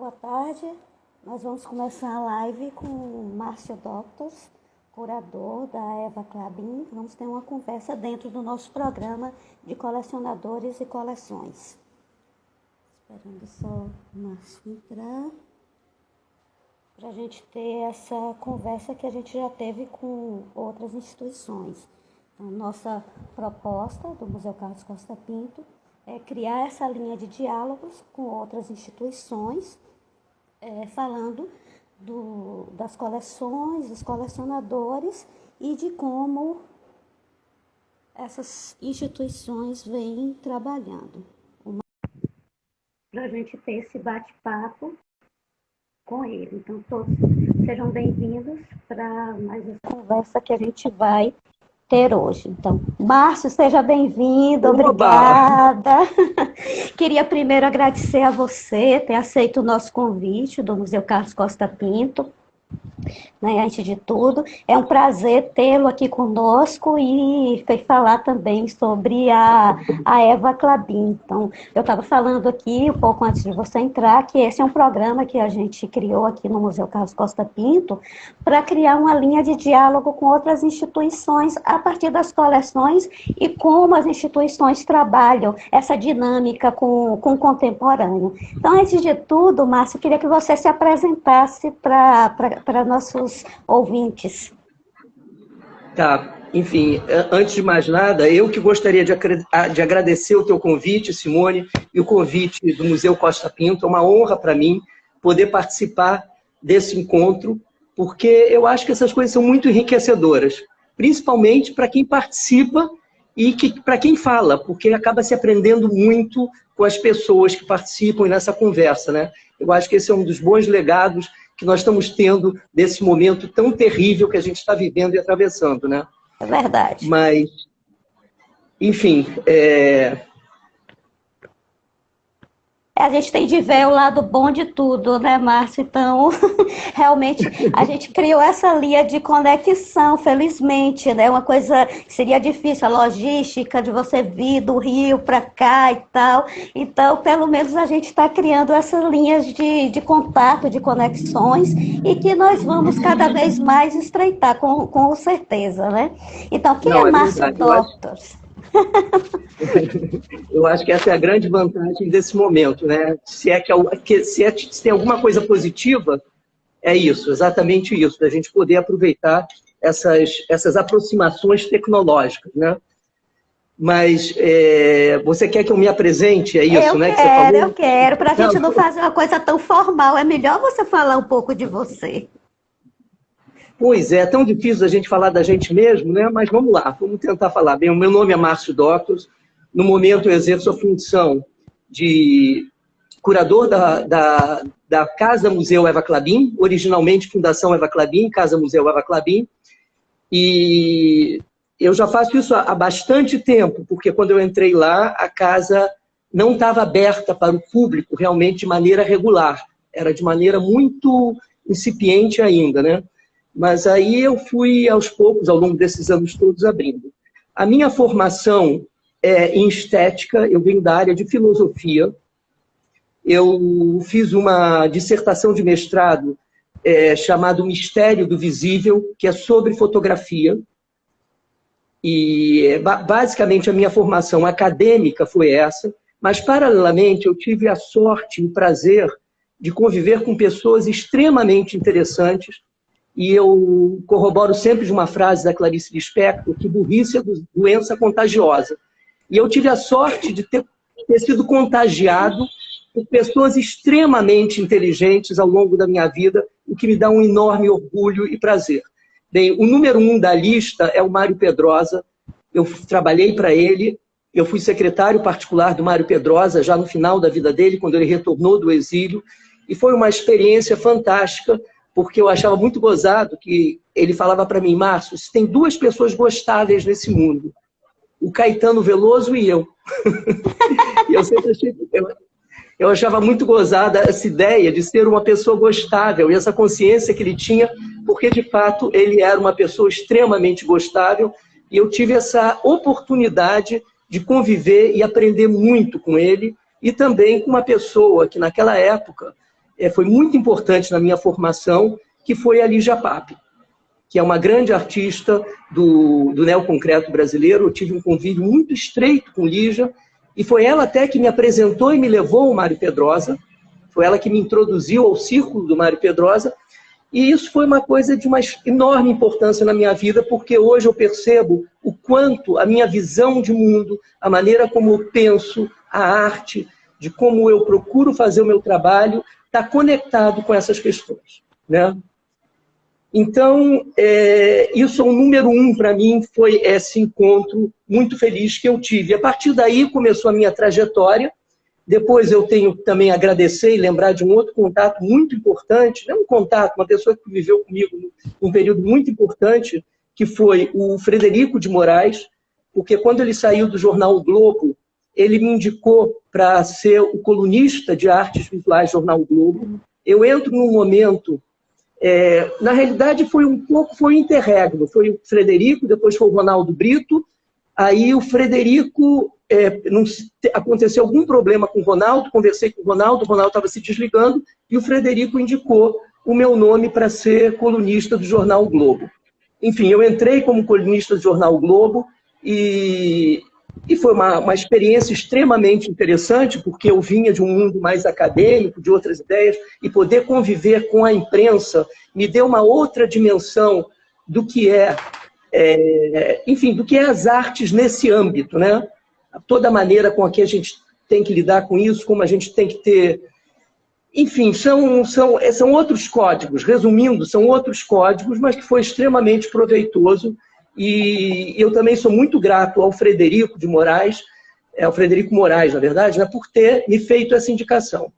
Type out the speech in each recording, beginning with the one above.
Boa tarde. Nós vamos começar a live com o Márcio Doctors, curador da Eva Clabin. Vamos ter uma conversa dentro do nosso programa de colecionadores e coleções. Esperando só o Márcio entrar, para a gente ter essa conversa que a gente já teve com outras instituições. Então, nossa proposta do Museu Carlos Costa Pinto é criar essa linha de diálogos com outras instituições, falando das coleções, dos colecionadores e de como essas instituições vêm trabalhando. Para a gente ter esse bate-papo com ele. Então, todos sejam bem-vindos para mais essa conversa que a gente vai ter hoje. Então, Márcio, seja bem-vindo, obrigada. Queria primeiro agradecer a você ter aceito o nosso convite do Museu Carlos Costa Pinto. Antes de tudo, é um prazer tê-lo aqui conosco e falar também sobre a Eva Clabin. Então, eu estava falando aqui, um pouco antes de você entrar, que esse é um programa que a gente criou aqui no Museu Carlos Costa Pinto para criar uma linha de diálogo com outras instituições a partir das coleções e como as instituições trabalham essa dinâmica com o contemporâneo. Então, antes de tudo, Márcio, eu queria que você se apresentasse para nossos ouvintes. Tá, enfim, antes de mais nada, eu que gostaria de agradecer o teu convite, Simone, e o convite do Museu Costa Pinto. É uma honra para mim poder participar desse encontro, porque eu acho que essas coisas são muito enriquecedoras, principalmente para quem participa e para quem fala, porque acaba se aprendendo muito com as pessoas que participam nessa conversa, né? Eu acho que esse é um dos bons legados que nós estamos tendo desse momento tão terrível que a gente está vivendo e atravessando, né? É verdade. Mas, enfim, A gente tem de ver o lado bom de tudo, né, Márcio? Então, realmente, a gente criou essa linha de conexão, felizmente, né? Uma coisa que seria difícil, a logística de você vir do Rio para cá e tal. Então, pelo menos a gente está criando essas linhas de contato, de conexões, e que nós vamos cada vez mais estreitar, com certeza, né? Então, quem é Márcio Doctors? Eu acho que essa é a grande vantagem desse momento, né? Se tem alguma coisa positiva, é isso, exatamente isso, da gente poder aproveitar essas aproximações tecnológicas, né? Mas você quer que eu me apresente? É isso, né? Eu quero, para a gente não fazer uma coisa tão formal, é melhor você falar um pouco de você. Pois é tão difícil a gente falar da gente mesmo, né? Mas vamos lá, vamos tentar falar. Bem, o meu nome é Márcio Doctors. No momento eu exerço a função de curador da Casa Museu Eva Clabin, originalmente Fundação Eva Clabin, Casa Museu Eva Clabin. E eu já faço isso há bastante tempo, porque quando eu entrei lá, a casa não estava aberta para o público realmente de maneira regular. Era de maneira muito incipiente ainda, né? Mas aí eu fui, aos poucos, ao longo desses anos todos, abrindo. A minha formação é em estética, eu venho da área de filosofia. Eu fiz uma dissertação de mestrado chamado Mistério do Visível, que é sobre fotografia. E, basicamente, a minha formação acadêmica foi essa, mas, paralelamente, eu tive a sorte e o prazer de conviver com pessoas extremamente interessantes. E eu corroboro sempre de uma frase da Clarice Lispector, que burrice é doença contagiosa. E eu tive a sorte de ter sido contagiado por pessoas extremamente inteligentes ao longo da minha vida, o que me dá um enorme orgulho e prazer. Bem, o número 1 da lista é o Mário Pedrosa. Eu trabalhei para ele, eu fui secretário particular do Mário Pedrosa já no final da vida dele, quando ele retornou do exílio, e foi uma experiência fantástica, porque eu achava muito gozado que ele falava para mim: Márcio, se tem duas pessoas gostáveis nesse mundo, o Caetano Veloso e eu. E eu achava muito gozada essa ideia de ser uma pessoa gostável, e essa consciência que ele tinha, porque, de fato, ele era uma pessoa extremamente gostável, e eu tive essa oportunidade de conviver e aprender muito com ele, e também com uma pessoa que, naquela época, foi muito importante na minha formação, que foi a Lígia Pape, que é uma grande artista do neoconcreto brasileiro. Eu tive um convívio muito estreito com Lígia, e foi ela até que me apresentou e me levou ao Mário Pedrosa, foi ela que me introduziu ao círculo do Mário Pedrosa, e isso foi uma coisa de uma enorme importância na minha vida, porque hoje eu percebo o quanto a minha visão de mundo, a maneira como eu penso, a arte, de como eu procuro fazer o meu trabalho, está conectado com essas questões, né? Então, isso é o número 1 para mim, foi esse encontro muito feliz que eu tive. A partir daí começou a minha trajetória. Depois eu tenho também a agradecer e lembrar de um outro contato muito importante, não um contato, uma pessoa que viveu comigo num período muito importante, que foi o Frederico de Moraes, porque quando ele saiu do jornal O Globo, ele me indicou para ser o colunista de artes visuais do jornal O Globo. Eu entro num momento, na realidade foi um interregno, foi o Frederico, depois foi o Ronaldo Brito, aí o Frederico, aconteceu algum problema com o Ronaldo, conversei com o Ronaldo estava se desligando, e o Frederico indicou o meu nome para ser colunista do jornal O Globo. Enfim, eu entrei como colunista do jornal O Globo, e foi uma experiência extremamente interessante, porque eu vinha de um mundo mais acadêmico, de outras ideias, e poder conviver com a imprensa me deu uma outra dimensão do que enfim, do que é as artes nesse âmbito, né? Toda a maneira com a que a gente tem que lidar com isso, como a gente tem que ter... Enfim, são outros códigos, resumindo, são outros códigos, mas que foi extremamente proveitoso. E eu também sou muito grato ao Frederico de Moraes, ao Frederico Moraes, na verdade, né, por ter me feito essa indicação.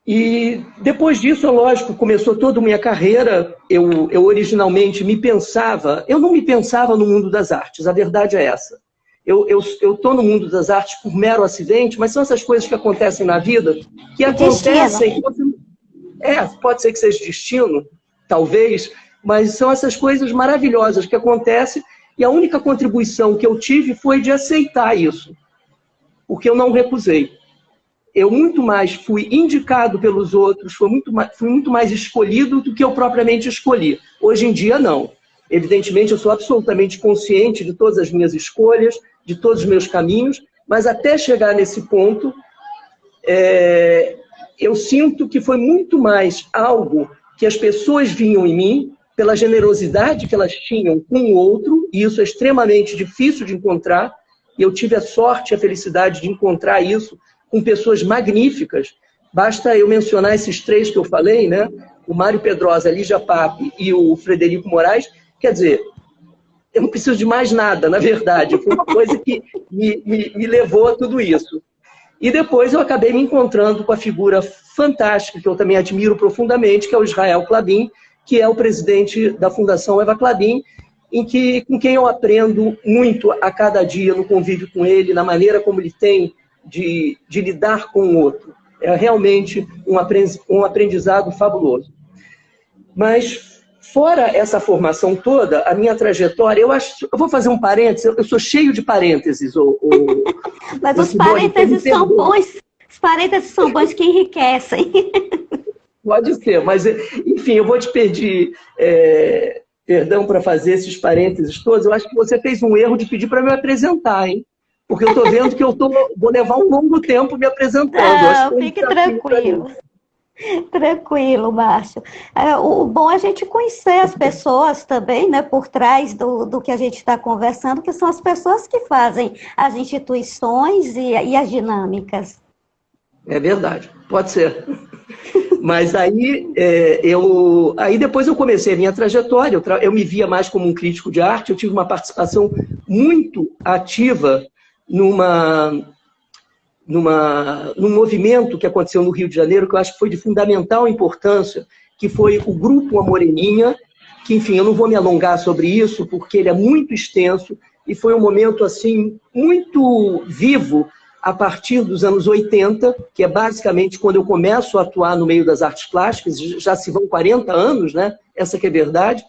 E depois disso, lógico, começou toda a minha carreira. Eu originalmente eu não me pensava no mundo das artes, a verdade é essa. Eu estou no mundo das artes por mero acidente, mas são essas coisas que acontecem na vida, que acontecem... Pode ser que seja destino, talvez, mas são essas coisas maravilhosas que acontecem, e a única contribuição que eu tive foi de aceitar isso, porque eu não recusei. Eu muito mais fui indicado pelos outros, fui muito mais escolhido do que eu propriamente escolhi. Hoje em dia, não. Evidentemente, eu sou absolutamente consciente de todas as minhas escolhas, de todos os meus caminhos, mas até chegar nesse ponto, eu sinto que foi muito mais algo que as pessoas viam em mim, pela generosidade que elas tinham com o outro, e isso é extremamente difícil de encontrar, e eu tive a sorte e a felicidade de encontrar isso com pessoas magníficas. Basta eu mencionar esses 3 que eu falei, né? O Mário Pedrosa, a Lígia Pape e o Frederico Moraes. Quer dizer, eu não preciso de mais nada, na verdade. Foi uma coisa que me levou a tudo isso. E depois eu acabei me encontrando com a figura fantástica, que eu também admiro profundamente, que é o Israel Klabin, que é o presidente da Fundação Eva Klabin, com quem eu aprendo muito a cada dia no convívio com ele, na maneira como ele tem de lidar com o outro. É realmente um aprendizado fabuloso. Mas, fora essa formação toda, a minha trajetória, eu vou fazer um parênteses, eu sou cheio de parênteses. Mas os parênteses são bons, os parênteses são bons que enriquecem. Pode ser, mas, enfim, eu vou te pedir perdão para fazer esses parênteses todos. Eu acho que você fez um erro de pedir para me apresentar, hein? Porque eu estou vendo que vou levar um longo tempo me apresentando. Não, fique tranquilo. Tranquilo, Márcio. O bom é a gente conhecer as pessoas também, né, por trás do que a gente está conversando, que são as pessoas que fazem as instituições e as dinâmicas. É verdade, pode ser. Mas aí, aí depois eu comecei a minha trajetória, eu me via mais como um crítico de arte, eu tive uma participação muito ativa num movimento que aconteceu no Rio de Janeiro, que eu acho que foi de fundamental importância, que foi o Grupo A Moreninha, que, enfim, eu não vou me alongar sobre isso, porque ele é muito extenso, e foi um momento, assim, muito vivo, a partir dos anos 80, que é basicamente quando eu começo a atuar no meio das artes plásticas, já se vão 40 anos, né? Essa que é a verdade.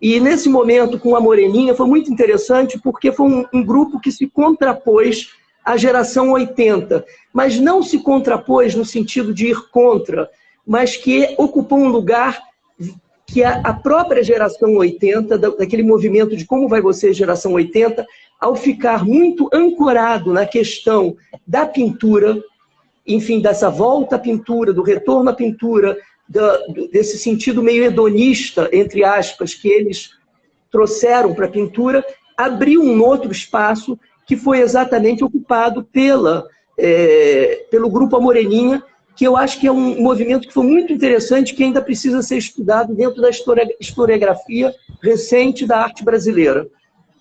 E nesse momento, com a Moreninha, foi muito interessante, porque foi um grupo que se contrapôs a geração 80, mas não se contrapôs no sentido de ir contra, mas que ocupou um lugar que a própria geração 80, daquele movimento de como vai você, geração 80, ao ficar muito ancorado na questão da pintura, enfim, dessa volta à pintura, do retorno à pintura, desse sentido meio hedonista, entre aspas, que eles trouxeram para a pintura, abriu um outro espaço que foi exatamente ocupado pelo Grupo A Moreninha, que eu acho que é um movimento que foi muito interessante, que ainda precisa ser estudado dentro da historiografia recente da arte brasileira,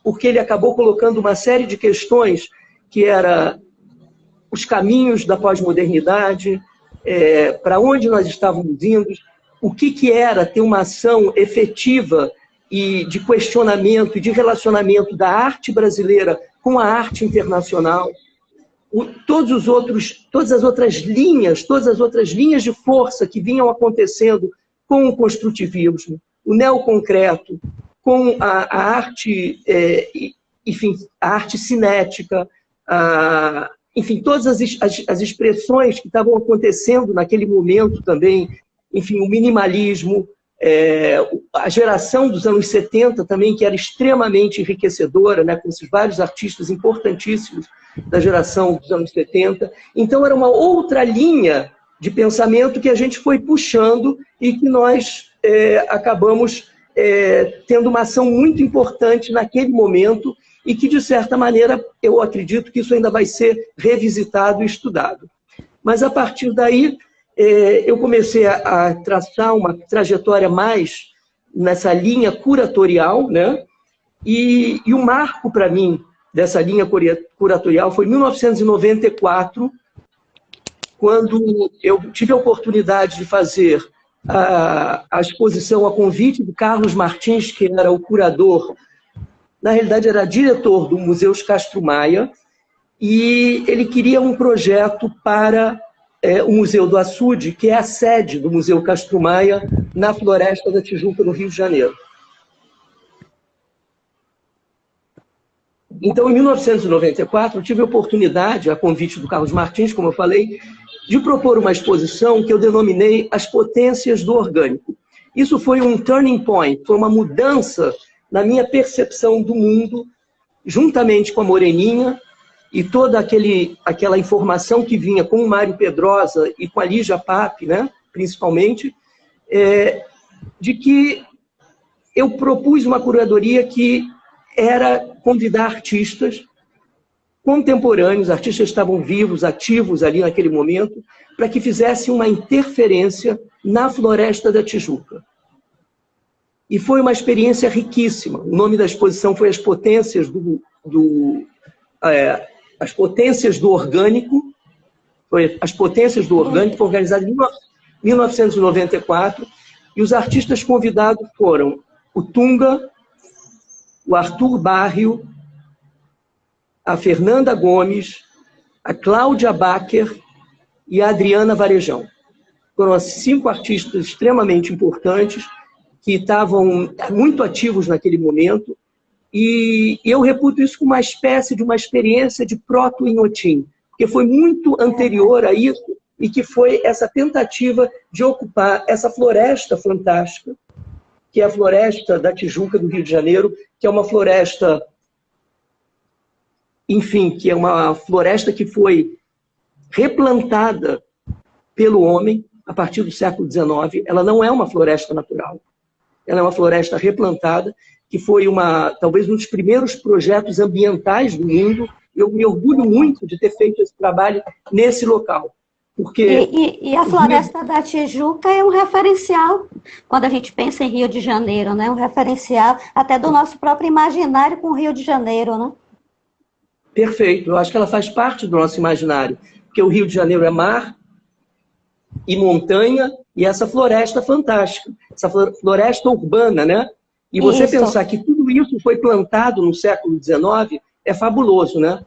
porque ele acabou colocando uma série de questões que era os caminhos da pós-modernidade, para onde nós estávamos indo, o que era ter uma ação efetiva e de questionamento e de relacionamento da arte brasileira com a arte internacional, todas as outras linhas de força que vinham acontecendo com o construtivismo, o neoconcreto, com a arte, enfim, a arte cinética, enfim, todas as expressões que estavam acontecendo naquele momento também, enfim, o minimalismo, a geração dos anos 70 também, que era extremamente enriquecedora, né, com esses vários artistas importantíssimos da geração dos anos 70. Então, era uma outra linha de pensamento que a gente foi puxando e que nós acabamos tendo uma ação muito importante naquele momento e que, de certa maneira, eu acredito que isso ainda vai ser revisitado e estudado. Mas, a partir daí, eu comecei a traçar uma trajetória mais nessa linha curatorial, né? E o marco, para mim, dessa linha curatorial foi 1994, quando eu tive a oportunidade de fazer a exposição a convite do Carlos Martins, que era o curador, na realidade era diretor do Museu Castro Maia, e ele queria um projeto para o Museu do Açude, que é a sede do Museu Castro Maia, na Floresta da Tijuca, no Rio de Janeiro. Então, em 1994, eu tive a oportunidade, a convite do Carlos Martins, como eu falei, de propor uma exposição que eu denominei As Potências do Orgânico. Isso foi um turning point, foi uma mudança na minha percepção do mundo, juntamente com a Moreninha, e toda aquela informação que vinha com o Mário Pedrosa e com a Lígia Pape, né, principalmente, de que eu propus uma curadoria que era convidar artistas contemporâneos, artistas que estavam vivos, ativos ali naquele momento, para que fizessem uma interferência na Floresta da Tijuca. E foi uma experiência riquíssima. O nome da exposição foi As Potências As Potências do Orgânico, foi organizada em 1994, e os artistas convidados foram o Tunga, o Arthur Barrio, a Fernanda Gomes, a Cláudia Bacher e a Adriana Varejão. Foram 5 artistas extremamente importantes que estavam muito ativos naquele momento, e eu reputo isso como uma espécie de uma experiência de proto-Inhotim, porque foi muito anterior a isso e que foi essa tentativa de ocupar essa floresta fantástica, que é a Floresta da Tijuca, do Rio de Janeiro, que é uma floresta, enfim, que é uma floresta que foi replantada pelo homem a partir do século XIX. Ela não é uma floresta natural, ela é uma floresta replantada, que foi talvez um dos primeiros projetos ambientais do mundo. Eu me orgulho muito de ter feito esse trabalho nesse local. Porque e a Floresta da Tijuca é um referencial, quando a gente pensa em Rio de Janeiro, né? Um referencial até do nosso próprio imaginário com o Rio de Janeiro, né? Perfeito, eu acho que ela faz parte do nosso imaginário, porque o Rio de Janeiro é mar e montanha e essa floresta fantástica, essa floresta urbana, né? E você pensar que tudo isso foi plantado no século XIX é fabuloso, né?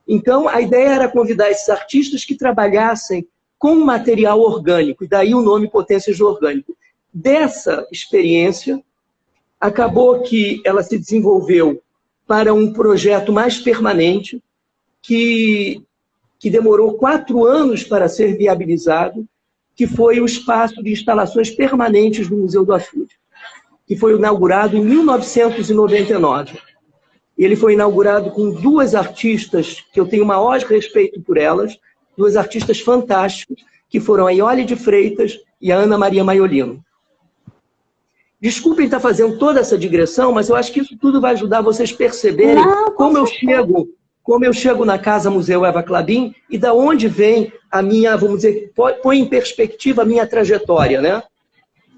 Então, a ideia era convidar esses artistas que trabalhassem com material orgânico, e daí o nome Potências do Orgânico. Dessa experiência, acabou que ela se desenvolveu para um projeto mais permanente, que demorou 4 anos para ser viabilizado, que foi o espaço de instalações permanentes do Museu do Açude, que foi inaugurado em 1999. Ele foi inaugurado com 2 artistas, que eu tenho o maior respeito por elas, 2 artistas fantásticos, que foram a Iole de Freitas e a Ana Maria Maiolino. Desculpem estar fazendo toda essa digressão, mas eu acho que isso tudo vai ajudar vocês a perceberem como eu chego na Casa Museu Eva Klabin e da onde vem a minha, vamos dizer, põe em perspectiva a minha trajetória, né?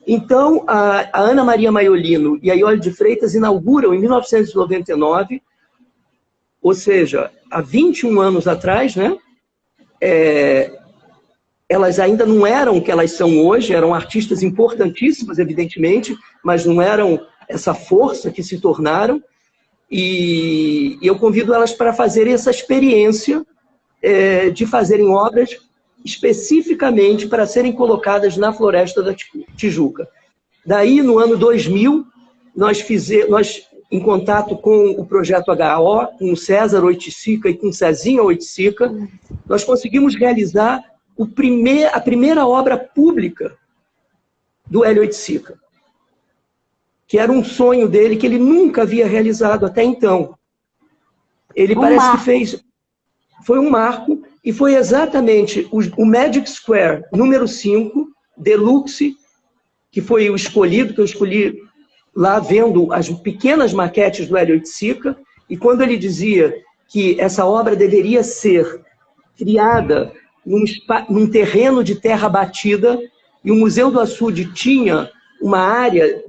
Então, a Ana Maria Maiolino e a Iole de Freitas inauguram em 1999, ou seja, há 21 anos atrás, né? Elas ainda não eram o que elas são hoje, eram artistas importantíssimas, evidentemente, mas não eram essa força que se tornaram. E eu convido elas para fazerem essa experiência de fazerem obras especificamente para serem colocadas na Floresta da Tijuca. Daí, no ano 2000, nós, em contato com o projeto HO, com o César Oiticica e com o Cezinha Oiticica, nós conseguimos realizar a primeira obra pública do Hélio Oiticica, que era um sonho dele que ele nunca havia realizado até então. Ele parece que fez... Foi um marco, e foi exatamente o Magic Square número 5, Deluxe, que foi o escolhido, que eu escolhi lá vendo as pequenas maquetes do Hélio Oiticica, e quando ele dizia que essa obra deveria ser criada num terreno de terra batida, e o Museu do Açude tinha uma área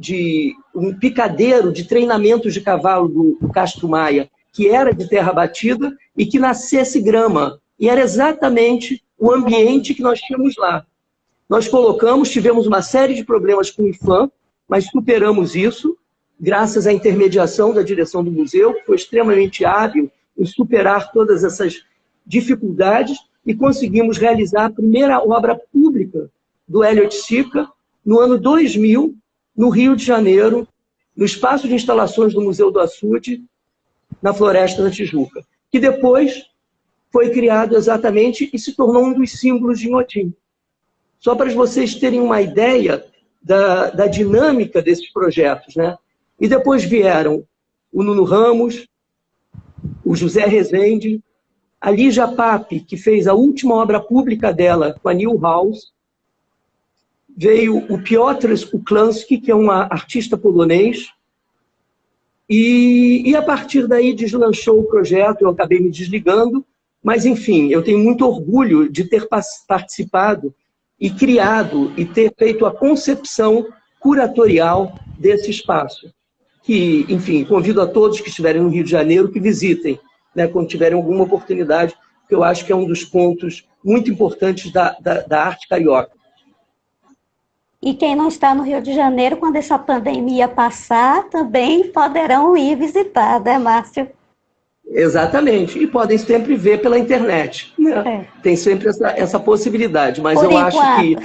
um picadeiro de treinamentos de cavalo do Castro Maia, que era de terra batida, e que nascesse grama. E era exatamente o ambiente que nós tínhamos lá. Nós tivemos uma série de problemas com o IFAM, mas superamos isso, graças à intermediação da direção do museu, que foi extremamente hábil em superar todas essas dificuldades, e conseguimos realizar a primeira obra pública do Hélio Oiticica, no ano 2000, no Rio de Janeiro, no espaço de instalações do Museu do Açude, na Floresta da Tijuca, que depois foi criado exatamente e se tornou um dos símbolos de Inhotim. Só para vocês terem uma ideia da dinâmica desses projetos, né? E depois vieram o Nuno Ramos, o José Rezende, a Lígia Pape, que fez a última obra pública dela com a New House, veio o Piotr Skuklanski, que é um artista polonês, e a partir daí deslanchou o projeto, eu acabei me desligando, mas enfim, eu tenho muito orgulho de ter participado e criado e ter feito a concepção curatorial desse espaço. Que, enfim, convido a todos que estiverem no Rio de Janeiro que visitem, né, quando tiverem alguma oportunidade, que eu acho que é um dos pontos muito importantes da arte carioca. E quem não está no Rio de Janeiro, quando essa pandemia passar, também poderão ir visitar, né, Márcio? Exatamente. E podem sempre ver pela internet, né? Tem sempre essa possibilidade. Mas eu acho que...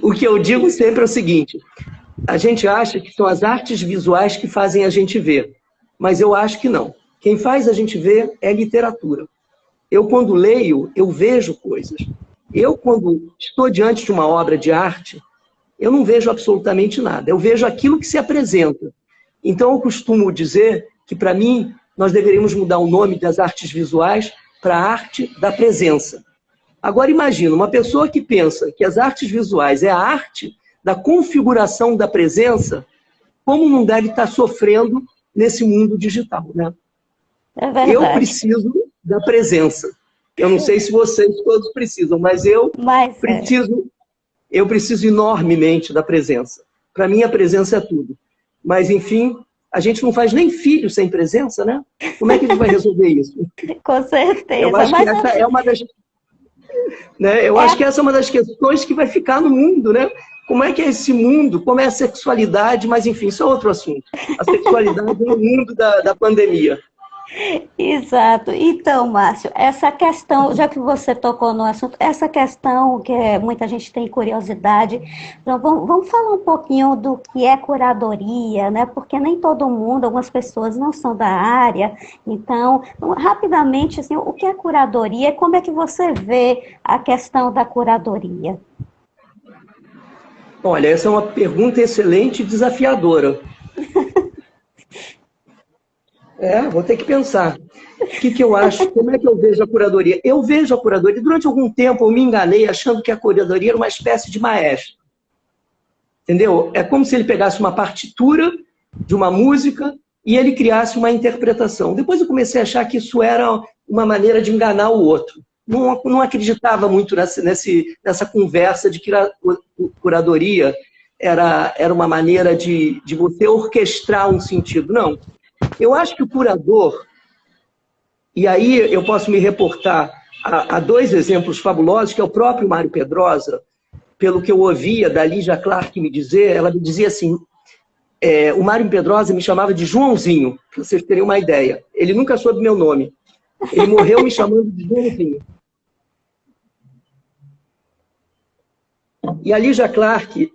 O que eu digo sempre é o seguinte: a gente acha que são as artes visuais que fazem a gente ver. Mas eu acho que não. Quem faz a gente ver é literatura. Eu, quando leio, eu vejo coisas. Eu, quando estou diante de uma obra de arte, eu não vejo absolutamente nada. Eu vejo aquilo que se apresenta. Então, eu costumo dizer que, para mim, nós deveríamos mudar o nome das artes visuais para a arte da presença. Agora, imagina, uma pessoa que pensa que as artes visuais é a arte da configuração da presença, como não deve estar sofrendo nesse mundo digital, né? É verdade. Eu preciso da presença. Eu não sei se vocês todos precisam, mas eu preciso enormemente da presença. Para mim, a presença é tudo. Mas, enfim, a gente não faz nem filho sem presença, né? Como é que a gente vai resolver isso? Com certeza. Eu acho que essa é uma das... Né? Eu acho que essa é uma das questões que vai ficar no mundo, né? Como é que é esse mundo? Como é a sexualidade? Mas, enfim, isso é outro assunto. A sexualidade no mundo da pandemia. Exato. Então, Márcio, essa questão, já que você tocou no assunto, essa questão que muita gente tem curiosidade, então vamos falar um pouquinho do que é curadoria, né? Porque nem todo mundo, algumas pessoas não são da área. Então, rapidamente, assim, o que é curadoria e como é que você vê a questão da curadoria? Olha, essa é uma pergunta excelente e desafiadora. Vou ter que pensar. O que eu acho? Como é que eu vejo a curadoria? Eu vejo a curadoria. Durante algum tempo eu me enganei achando que a curadoria era uma espécie de maestro. Entendeu? É como se ele pegasse uma partitura de uma música e ele criasse uma interpretação. Depois eu comecei a achar que isso era uma maneira de enganar o outro. Não acreditava muito nessa conversa de que a curadoria era uma maneira de você orquestrar um sentido. Não. Eu acho que o curador, e aí eu posso me reportar a dois exemplos fabulosos, que é o próprio Mário Pedrosa, pelo que eu ouvia da Lígia Clark me dizer, ela me dizia assim, o Mário Pedrosa me chamava de Joãozinho, para vocês terem uma ideia. Ele nunca soube meu nome. Ele morreu me chamando de Joãozinho. E a Lígia Clark,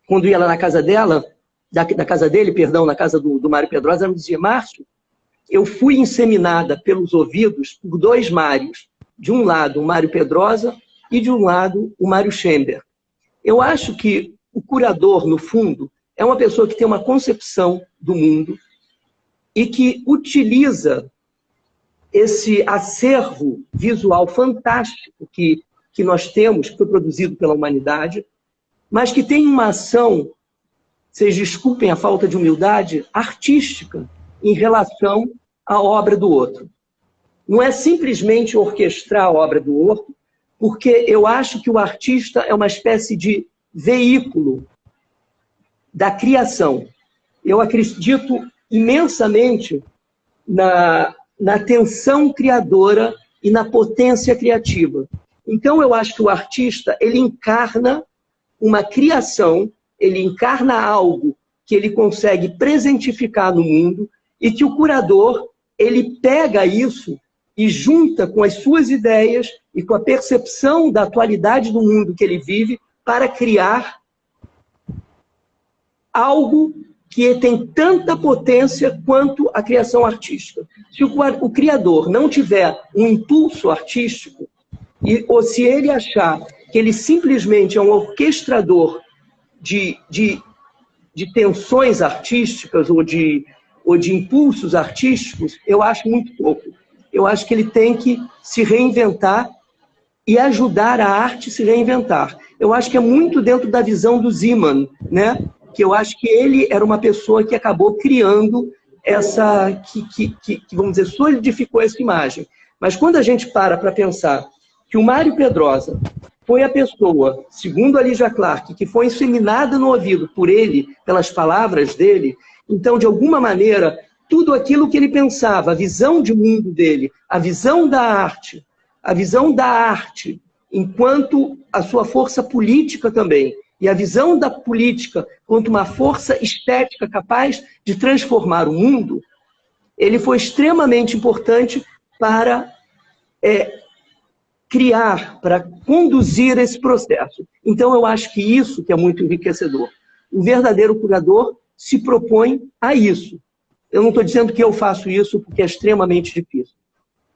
quando ia lá na casa dela, da casa dele, perdão, na casa do Mário Pedrosa, ela me dizia, Márcio, eu fui inseminada pelos ouvidos por dois Mários. De um lado, o Mário Pedrosa e de um lado, o Mário Schember. Eu acho que o curador, no fundo, é uma pessoa que tem uma concepção do mundo e que utiliza esse acervo visual fantástico que nós temos, que foi produzido pela humanidade, mas que tem uma ação, vocês desculpem a falta de humildade, artística em relação à obra do outro. Não é simplesmente orquestrar a obra do outro, porque eu acho que o artista é uma espécie de veículo da criação. Eu acredito imensamente na tensão criadora e na potência criativa. Então, eu acho que o artista, ele encarna uma criação, ele encarna algo que ele consegue presentificar no mundo e que o curador, ele pega isso e junta com as suas ideias e com a percepção da atualidade do mundo que ele vive para criar algo que tem tanta potência quanto a criação artística. Se o criador não tiver um impulso artístico, ou se ele achar que ele simplesmente é um orquestrador de tensões artísticas ou de impulsos artísticos, eu acho muito pouco. Eu acho que ele tem que se reinventar e ajudar a arte a se reinventar. Eu acho que é muito dentro da visão do Zeman, né? Que eu acho que ele era uma pessoa que acabou criando que vamos dizer, solidificou essa imagem. Mas quando a gente para pensar que o Mário Pedrosa foi a pessoa, segundo a Lígia Clark, que foi inseminada no ouvido por ele, pelas palavras dele, então, de alguma maneira, tudo aquilo que ele pensava, a visão de mundo dele, a visão da arte enquanto a sua força política também, e a visão da política quanto uma força estética capaz de transformar o mundo, ele foi extremamente importante para criar, para conduzir esse processo. Então, eu acho que isso que é muito enriquecedor. O verdadeiro curador se propõe a isso. Eu não estou dizendo que eu faço isso porque é extremamente difícil.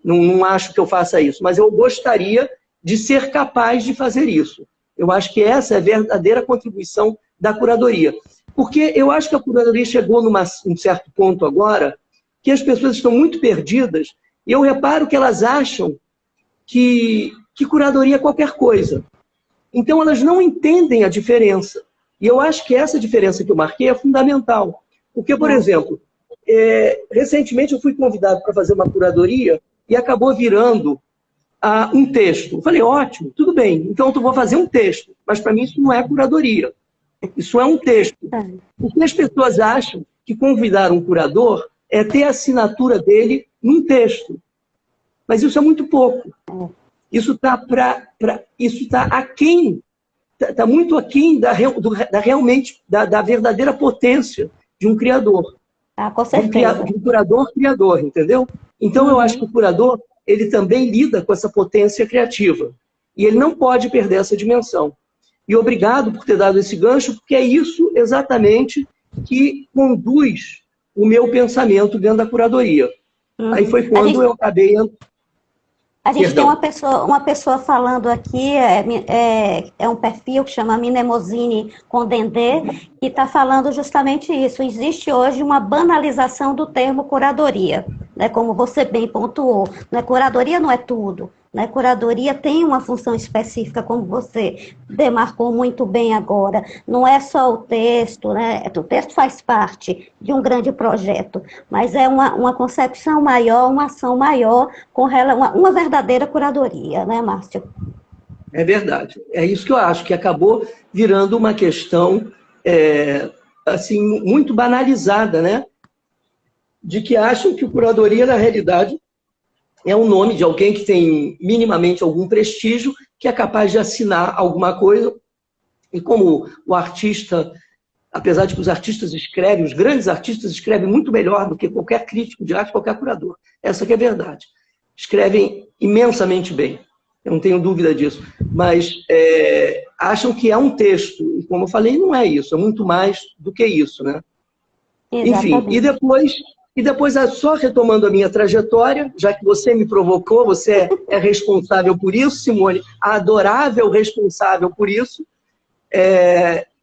Não acho que eu faça isso, mas eu gostaria de ser capaz de fazer isso. Eu acho que essa é a verdadeira contribuição da curadoria. Porque eu acho que a curadoria chegou num certo ponto agora que as pessoas estão muito perdidas e eu reparo que elas acham que curadoria é qualquer coisa. Então, elas não entendem a diferença. E eu acho que essa diferença que eu marquei é fundamental. Porque, por exemplo, recentemente eu fui convidado para fazer uma curadoria e acabou virando um texto. Eu falei, ótimo, tudo bem, então eu vou fazer um texto. Mas para mim isso não é curadoria. Isso é um texto. Porque as pessoas acham que convidar um curador é ter a assinatura dele num texto. Mas isso é muito pouco. Isso está aquém, está muito aquém da verdadeira potência de um criador. Ah, com certeza. De um curador criador, entendeu? Então, eu acho que o curador, ele também lida com essa potência criativa. E ele não pode perder essa dimensão. E obrigado por ter dado esse gancho, porque é isso exatamente que conduz o meu pensamento dentro da curadoria. Aí foi quando eu acabei... A gente tem uma pessoa falando aqui, é um perfil que chama Minemosine com Dendê, que está falando justamente isso. Existe hoje uma banalização do termo curadoria, né, como você bem pontuou. Né, curadoria não é tudo. Né, curadoria tem uma função específica, como você demarcou muito bem agora. Não é só o texto, né? O texto faz parte de um grande projeto, mas é uma concepção maior, uma ação maior, com uma verdadeira curadoria, né, Márcio? É verdade. É isso que eu acho, que acabou virando uma questão assim, muito banalizada, né? De que acham que curadoria, na realidade, é um nome de alguém que tem minimamente algum prestígio, que é capaz de assinar alguma coisa. E como o artista, apesar de que os artistas escrevem, os grandes artistas escrevem muito melhor do que qualquer crítico de arte, qualquer curador. Essa que é a verdade. Escrevem imensamente bem. Eu não tenho dúvida disso. Mas acham que é um texto. E como eu falei, não é isso. É muito mais do que isso, né? Exatamente. Enfim, e depois, só retomando a minha trajetória, já que você me provocou, você é responsável por isso, Simone, a adorável responsável por isso,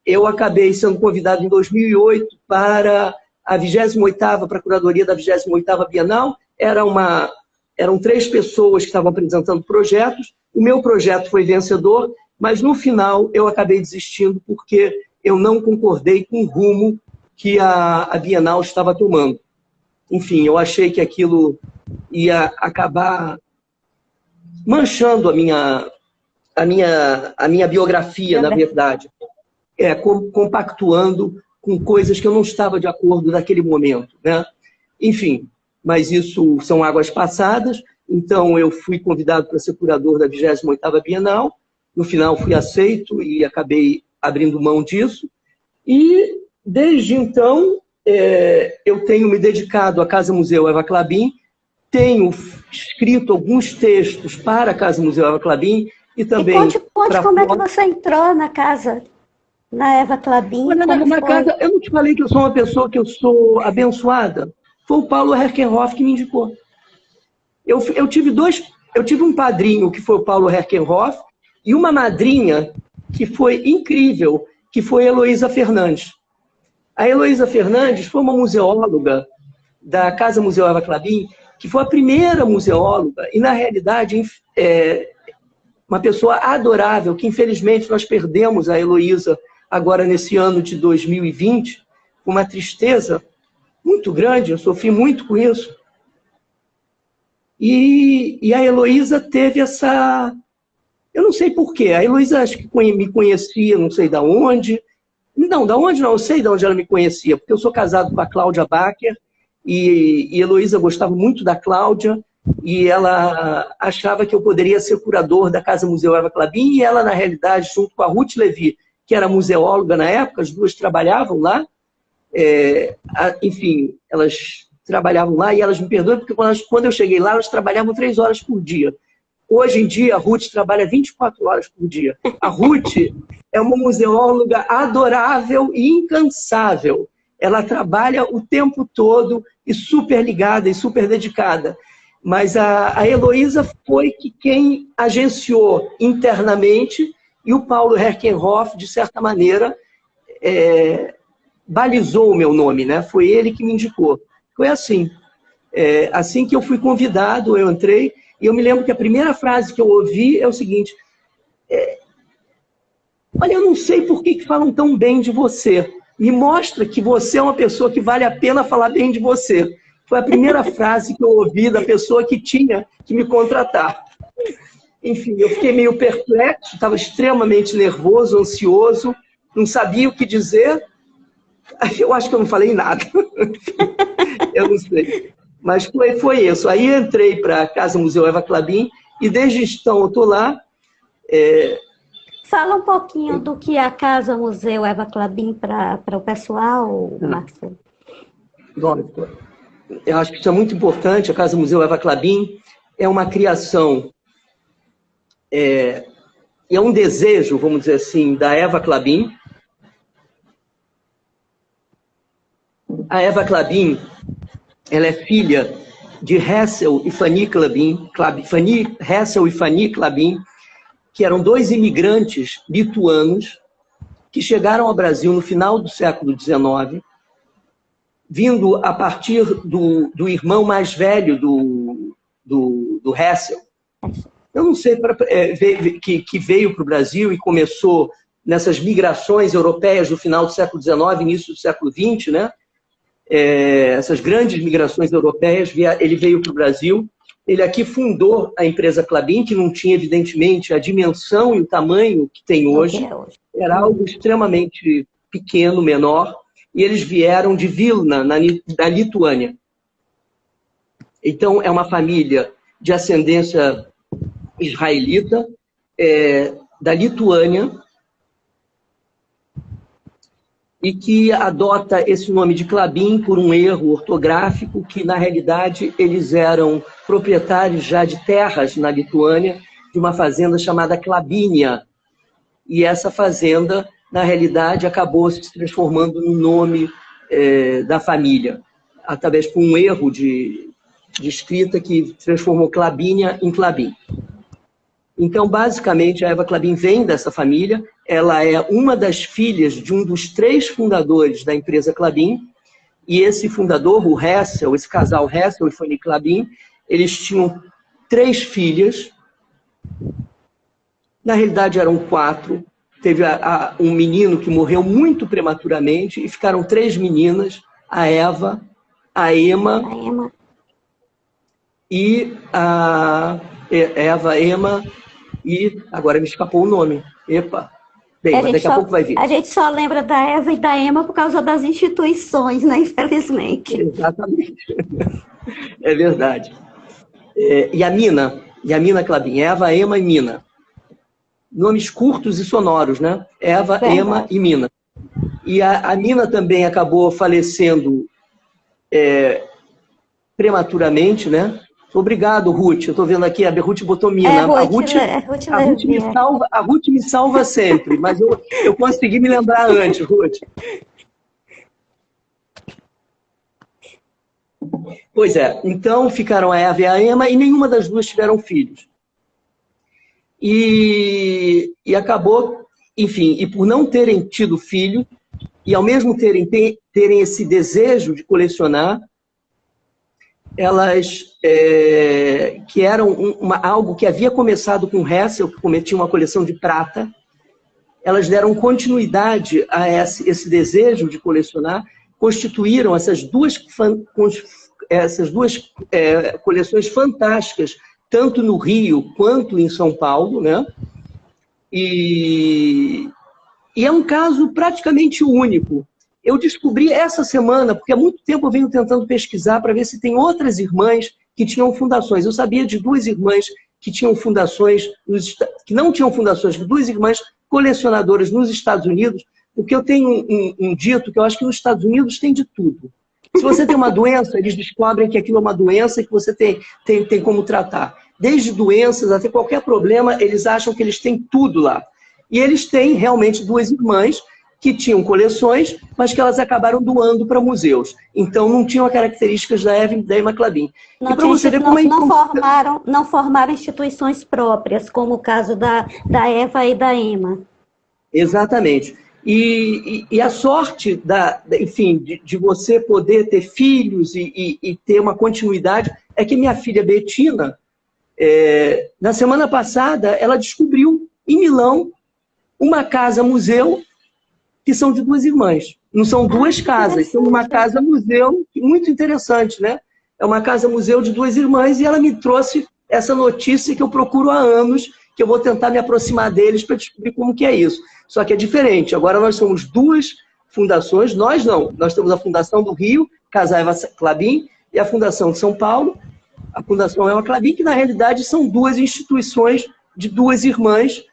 eu acabei sendo convidado em 2008 para a 28ª, para a curadoria da 28ª Bienal. Eram 3 pessoas que estavam apresentando projetos. O meu projeto foi vencedor, mas no final eu acabei desistindo porque eu não concordei com o rumo que a Bienal estava tomando. Enfim, eu achei que aquilo ia acabar manchando a minha biografia, na verdade. Compactuando com coisas que eu não estava de acordo naquele momento, né? Enfim, mas isso são águas passadas. Então, eu fui convidado para ser curador da 28ª Bienal. No final, fui aceito e acabei abrindo mão disso. E, desde então, eu tenho me dedicado à Casa Museu Eva Klabin, tenho escrito alguns textos para a Casa Museu Eva Klabin e também... Conte como é que você entrou na casa, na Eva Klabin. Na casa, eu não te falei que eu sou uma pessoa que eu sou abençoada? Foi o Paulo Herkenhoff que me indicou. Eu tive um padrinho, que foi o Paulo Herkenhoff, e uma madrinha que foi incrível, que foi a Heloísa Fernandes. A Heloísa Fernandes foi uma museóloga da Casa Museu Eva Klabin, que foi a primeira museóloga, e, na realidade, uma pessoa adorável, que, infelizmente, nós perdemos a Heloísa agora nesse ano de 2020, com uma tristeza muito grande, eu sofri muito com isso. E a Heloísa teve essa... Eu não sei porquê, a Heloísa acho que me conhecia, não sei de onde. Não, da onde não, eu sei de onde ela me conhecia, porque eu sou casado com a Cláudia Bacher, e Heloísa gostava muito da Cláudia, e ela achava que eu poderia ser curador da Casa Museu Eva Klabin, e ela, na realidade, junto com a Ruth Levi, que era museóloga na época, as duas trabalhavam lá, enfim, elas trabalhavam lá, e elas me perdoam, porque quando eu cheguei lá, elas trabalhavam 3 horas por dia. Hoje em dia, a Ruth trabalha 24 horas por dia. A Ruth é uma museóloga adorável e incansável. Ela trabalha o tempo todo e super ligada e super dedicada. Mas a Heloísa foi quem agenciou internamente, e o Paulo Herkenhoff, de certa maneira, balizou o meu nome, né? Foi ele que me indicou. Foi assim. Assim que eu fui convidado, eu entrei, e eu me lembro que a primeira frase que eu ouvi é o seguinte: olha, eu não sei por que falam tão bem de você. Me mostra que você é uma pessoa que vale a pena falar bem de você. Foi a primeira frase que eu ouvi da pessoa que tinha que me contratar. Enfim, eu fiquei meio perplexo, estava extremamente nervoso, ansioso, não sabia o que dizer. Eu acho que eu não falei nada. Eu não sei. Mas foi isso. Aí entrei para a Casa Museu Eva Klabin e desde então eu estou lá. Fala um pouquinho do que é a Casa Museu Eva Klabin para o pessoal, Marcelo. Lógico. Eu acho que isso é muito importante. A Casa Museu Eva Klabin é uma criação, é um desejo, vamos dizer assim, da Eva Klabin. A Eva Klabin, ela é filha de Hessel e Fanny Klabin, Hessel e Fanny Klabin, que eram dois imigrantes lituanos que chegaram ao Brasil no final do século XIX, vindo a partir do irmão mais velho do Hessel. Eu não sei, que veio para o Brasil e começou nessas migrações europeias do final do século XIX, início do século XX, né? Essas grandes migrações europeias, ele veio para o Brasil. Ele aqui fundou a empresa Klabin, que não tinha, evidentemente, a dimensão e o tamanho que tem hoje. Era algo extremamente pequeno, menor. E eles vieram de Vilna, da Lituânia. Então, é uma família de ascendência israelita, da Lituânia, e que adota esse nome de Klabin por um erro ortográfico, que, na realidade, eles eram proprietários já de terras na Lituânia, de uma fazenda chamada Klabinia. E essa fazenda, na realidade, acabou se transformando no nome da família, através de um erro de escrita que transformou Klabinia em Klabin. Então, basicamente, a Eva Klabin vem dessa família. Ela é uma das filhas de um dos 3 fundadores da empresa Klabin. E esse fundador, o Hessel, esse casal Hessel e Fanny Klabin, eles tinham 3 filhas. Na realidade, eram 4. Teve um menino que morreu muito prematuramente e ficaram 3 meninas, a Eva, a Emma e a Emma e agora me escapou o nome. Epa! Bem, mas daqui a pouco vai vir. A gente só lembra da Eva e da Emma por causa das instituições, né? Infelizmente. Exatamente. É verdade. E a Mina Klabin, Eva, Emma e Mina. Nomes curtos e sonoros, né? Eva, verdade. Emma e Mina. E a Mina também acabou falecendo prematuramente, né? Obrigado, Ruth. Eu estou vendo aqui, a Ruth botou Mina. A Ruth me salva sempre, mas eu consegui me lembrar antes, Ruth. Pois é, então ficaram a Eva e a Emma e nenhuma das duas tiveram filhos. E acabou, enfim, e por não terem tido filho, e ao mesmo terem esse desejo de colecionar, elas, que eram algo que havia começado com Hessel, que cometia uma coleção de prata, elas deram continuidade a esse desejo de colecionar, constituíram essas duas coleções fantásticas, tanto no Rio quanto em São Paulo, né? E é um caso praticamente único. Eu descobri essa semana, porque há muito tempo eu venho tentando pesquisar para ver se tem outras irmãs que tinham fundações. Eu sabia de 2 irmãs que tinham fundações, que não tinham fundações, 2 irmãs colecionadoras nos Estados Unidos, porque eu tenho um dito que eu acho que nos Estados Unidos tem de tudo. Se você tem uma doença, eles descobrem que aquilo é uma doença e que você tem como tratar. Desde doenças até qualquer problema, eles acham que eles têm tudo lá. E eles têm realmente 2 irmãs que tinham coleções, mas que elas acabaram doando para museus. Então, não tinham as características da Eva e da Emma Klabin. Não formaram instituições próprias, como o caso da Eva e da Emma. Exatamente. E a sorte, enfim, de você poder ter filhos e ter uma continuidade é que minha filha Betina, na semana passada, ela descobriu, em Milão, uma casa-museu que são de 2 irmãs. Não são 2 casas, são uma casa-museu muito interessante, né? É uma casa-museu de 2 irmãs e ela me trouxe essa notícia que eu procuro há anos, que eu vou tentar me aproximar deles para descobrir como que é isso. Só que é diferente. Agora nós somos 2 fundações, nós não. Nós temos a Fundação do Rio, Casa Eva Klabin, e a Fundação de São Paulo, a Fundação Eva Klabin, que na realidade são 2 instituições de 2 irmãs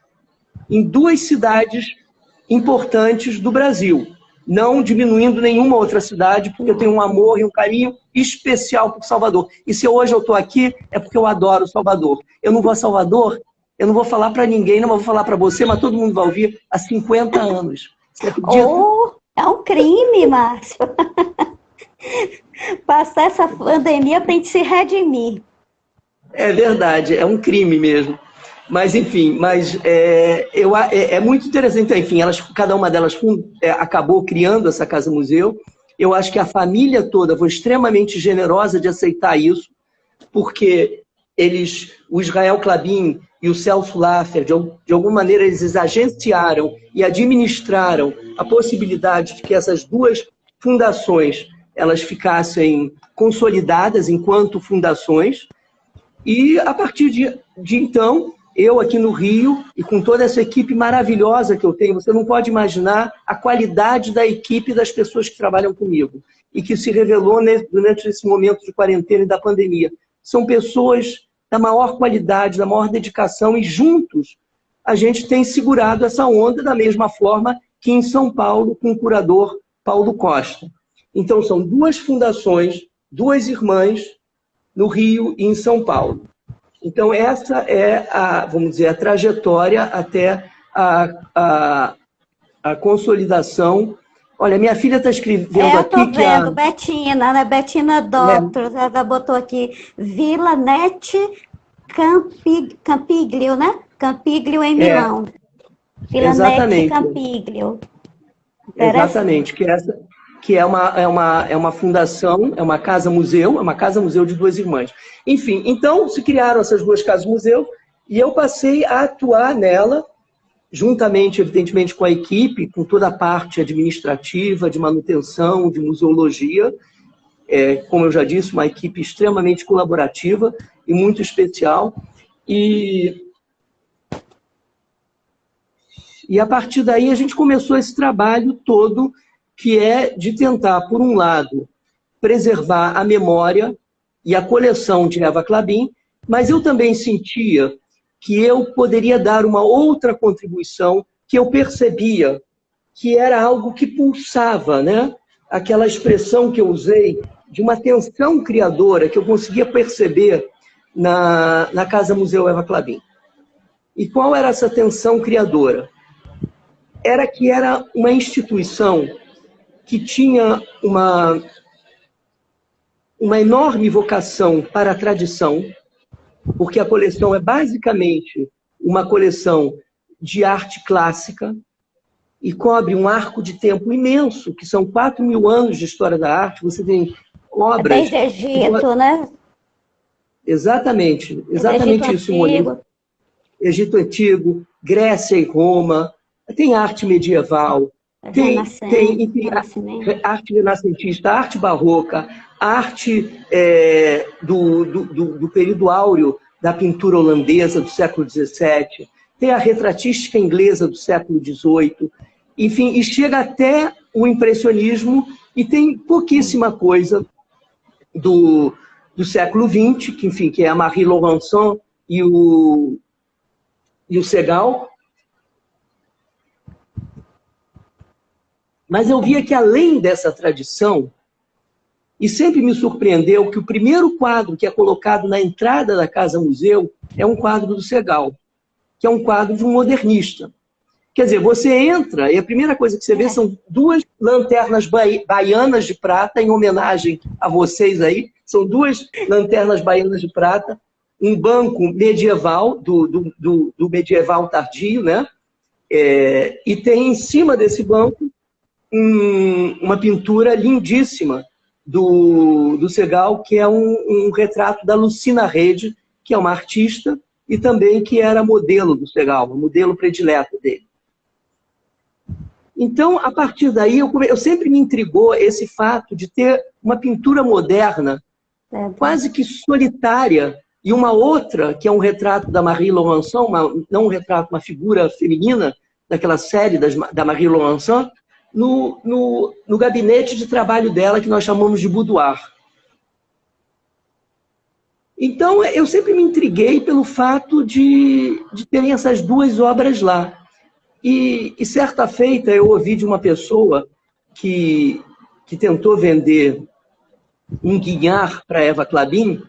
em 2 cidades importantes do Brasil. não diminuindo nenhuma outra cidade, porque eu tenho um amor e um carinho especial por Salvador. E se hoje eu estou aqui, é porque eu adoro Salvador. Eu não vou a Salvador, eu não vou falar para ninguém, não vou falar para você, mas todo mundo vai ouvir há 50 anos. Você acredita? Oh, é um crime, Márcio. Passar essa pandemia para a gente se redimir. É verdade, é um crime mesmo. Mas, enfim, é muito interessante. Enfim, cada uma delas acabou criando essa casa-museu. Eu acho que a família toda foi extremamente generosa de aceitar isso, porque o Israel Klabin e o Celso Laffer, de alguma maneira, eles agenciaram e administraram a possibilidade de que essas duas fundações elas ficassem consolidadas enquanto fundações. E, a partir de então, eu aqui no Rio, e com toda essa equipe maravilhosa que eu tenho, você não pode imaginar a qualidade da equipe das pessoas que trabalham comigo e que se revelou durante esse momento de quarentena e da pandemia. São pessoas da maior qualidade, da maior dedicação, e juntos a gente tem segurado essa onda da mesma forma que em São Paulo, com o curador Paulo Costa. Então, são duas fundações, duas irmãs, no Rio e em São Paulo. Então, essa é vamos dizer, a trajetória até a consolidação. Olha, minha filha está escrevendo aqui eu tô vendo, Betina, né? Betina Doctor, ela botou aqui, Vila Nete Campiglio, né? Campiglio em Milão. Vila Nete Campiglio. Exatamente, que é uma fundação, é uma casa-museu de duas irmãs. Enfim, então se criaram essas duas casas-museu e eu passei a atuar nela, juntamente, evidentemente, com a equipe, com toda a parte administrativa, de manutenção, de museologia. Como eu já disse, uma equipe extremamente colaborativa e muito especial. E a partir daí a gente começou esse trabalho todo, que é de tentar, por um lado, preservar a memória e a coleção de Eva Klabin, mas eu também sentia que eu poderia dar uma outra contribuição, que eu percebia que era algo que pulsava, né? Aquela expressão que eu usei de uma tensão criadora que eu conseguia perceber na Casa Museu Eva Klabin. E qual era essa tensão criadora? Era que era uma instituição que tinha uma enorme vocação para a tradição, porque a coleção é basicamente uma coleção de arte clássica e cobre um arco de tempo imenso, que são 4.000 anos de história da arte. Você tem obras... Desde Egito, né? Exatamente isso, Simone. Egito Antigo, Grécia e Roma, tem arte medieval, tem arte renascentista, arte barroca, arte do período áureo da pintura holandesa do século XVII, tem a retratística inglesa do século XVIII, enfim, e chega até o impressionismo, e tem pouquíssima coisa do século XX, que, enfim, que é a Marie Laurencin e o Segal. Mas eu via que, além dessa tradição, e sempre me surpreendeu que o primeiro quadro que é colocado na entrada da Casa-Museu é um quadro do Segal, que é um quadro de um modernista. Quer dizer, você entra e a primeira coisa que você vê são duas lanternas baianas de prata, em homenagem a vocês aí. São duas lanternas baianas de prata, um banco medieval, do medieval tardio, né? E tem em cima desse banco uma pintura lindíssima do Segal, que é um retrato da Lucina Rede, que é uma artista e também que era modelo do Segal, o modelo predileto dele. Então, a partir daí, eu sempre me intrigou esse fato de ter uma pintura moderna, quase que solitária, e uma outra, que é um retrato da Marie Laurencin, não um retrato, uma figura feminina, daquela série da Marie Laurencin, no gabinete de trabalho dela, que nós chamamos de boudoir. Então, eu sempre me intriguei pelo fato de terem essas duas obras lá. E certa feita, eu ouvi de uma pessoa que tentou vender um guinhar para Eva Clabin,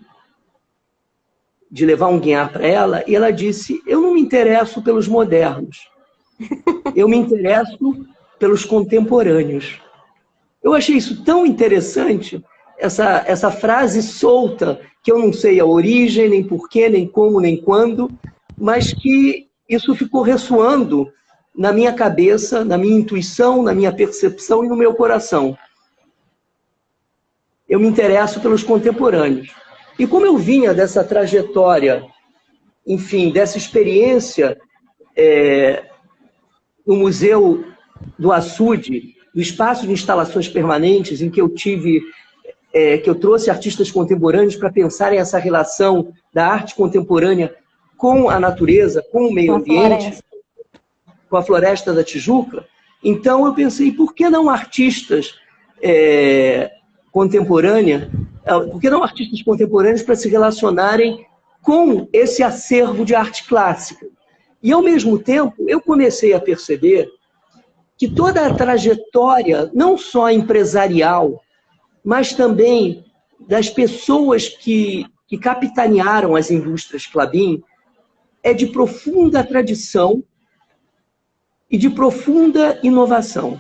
de levar um guinhar para ela, e ela disse: eu não me interesso pelos modernos, eu me interesso pelos contemporâneos. Eu achei isso tão interessante, essa frase solta, que eu não sei a origem, nem porquê, nem como, nem quando, mas que isso ficou ressoando na minha cabeça, na minha intuição, na minha percepção e no meu coração. Eu me interesso pelos contemporâneos. E como eu vinha dessa trajetória, enfim, dessa experiência no Museu do Açude, do espaço de instalações permanentes, em que eu trouxe artistas contemporâneos para pensarem essa relação da arte contemporânea com a natureza, com o meio ambiente, com a Floresta da Tijuca. Então eu pensei, por que não artistas contemporâneos para se relacionarem com esse acervo de arte clássica? E, ao mesmo tempo, eu comecei a perceber que toda a trajetória, não só empresarial, mas também das pessoas que capitanearam as indústrias Klabin, é de profunda tradição e de profunda inovação.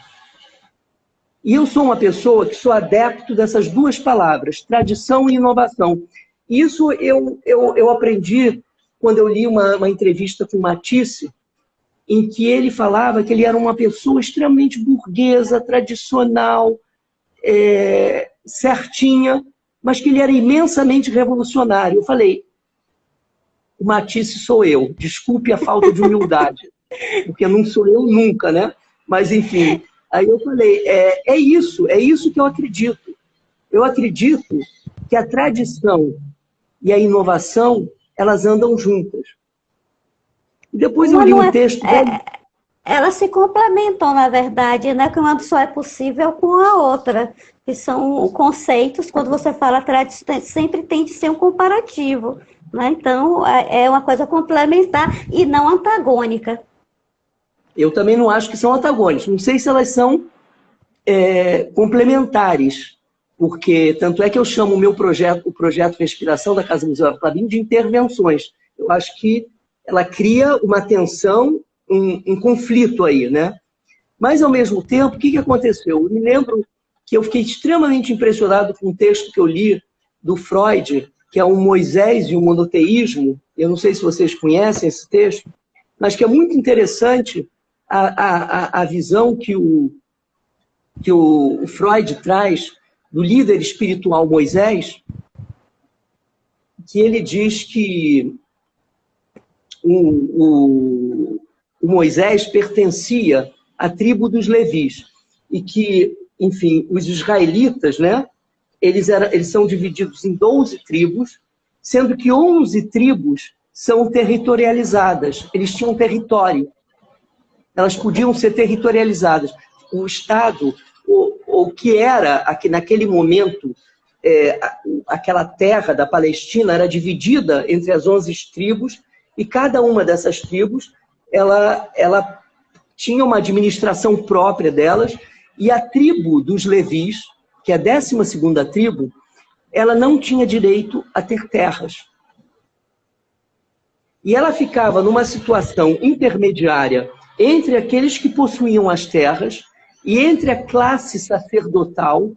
E eu sou uma pessoa que sou adepto dessas duas palavras, tradição e inovação. Isso eu aprendi quando eu li uma entrevista com Matisse, em que ele falava que ele era uma pessoa extremamente burguesa, tradicional, certinha, mas que ele era imensamente revolucionário. Eu falei, o Matisse sou eu, desculpe a falta de humildade, porque não sou eu nunca, né? Mas, enfim, aí eu falei, é isso que eu acredito. Eu acredito que a tradição e a inovação, elas andam juntas. Depois eu li um texto... Elas se complementam, na verdade, né? Que uma só é possível com a outra. Que são conceitos, quando você fala tradição, sempre tem de ser um comparativo. Né? Então, é uma coisa complementar e não antagônica. Eu também não acho que são antagônicas. Não sei se elas são complementares. Porque, tanto é que eu chamo o projeto Respiração da Casa Museu Eva Clabin de intervenções. Eu acho que ela cria uma tensão, um conflito aí, né? Mas, ao mesmo tempo, o que aconteceu? Eu me lembro que eu fiquei extremamente impressionado com um texto que eu li do Freud, que é um Moisés e o monoteísmo. Eu não sei se vocês conhecem esse texto, mas que é muito interessante a visão que o Freud traz do líder espiritual Moisés, que ele diz que o Moisés pertencia à tribo dos Levis e que, enfim, os israelitas, né, eles são divididos em 12 tribos, sendo que 11 tribos são territorializadas. Eles tinham território. Elas podiam ser territorializadas. O Estado, o que era, aqui, naquele momento, aquela terra da Palestina era dividida entre as 11 tribos, e cada uma dessas tribos ela tinha uma administração própria delas, e a tribo dos Levis, que é a 12ª tribo, ela não tinha direito a ter terras. E ela ficava numa situação intermediária entre aqueles que possuíam as terras e entre a classe sacerdotal,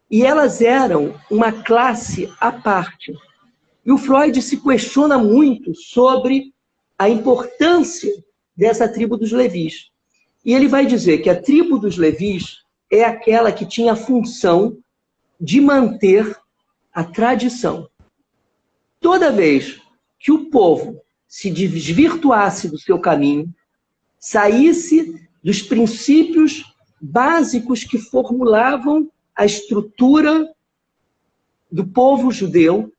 e elas eram uma classe à parte. E o Freud se questiona muito sobre a importância dessa tribo dos Levis. E ele vai dizer que a tribo dos Levis é aquela que tinha a função de manter a tradição. Toda vez que o povo se desvirtuasse do seu caminho, saísse dos princípios básicos que formulavam a estrutura do povo judeu,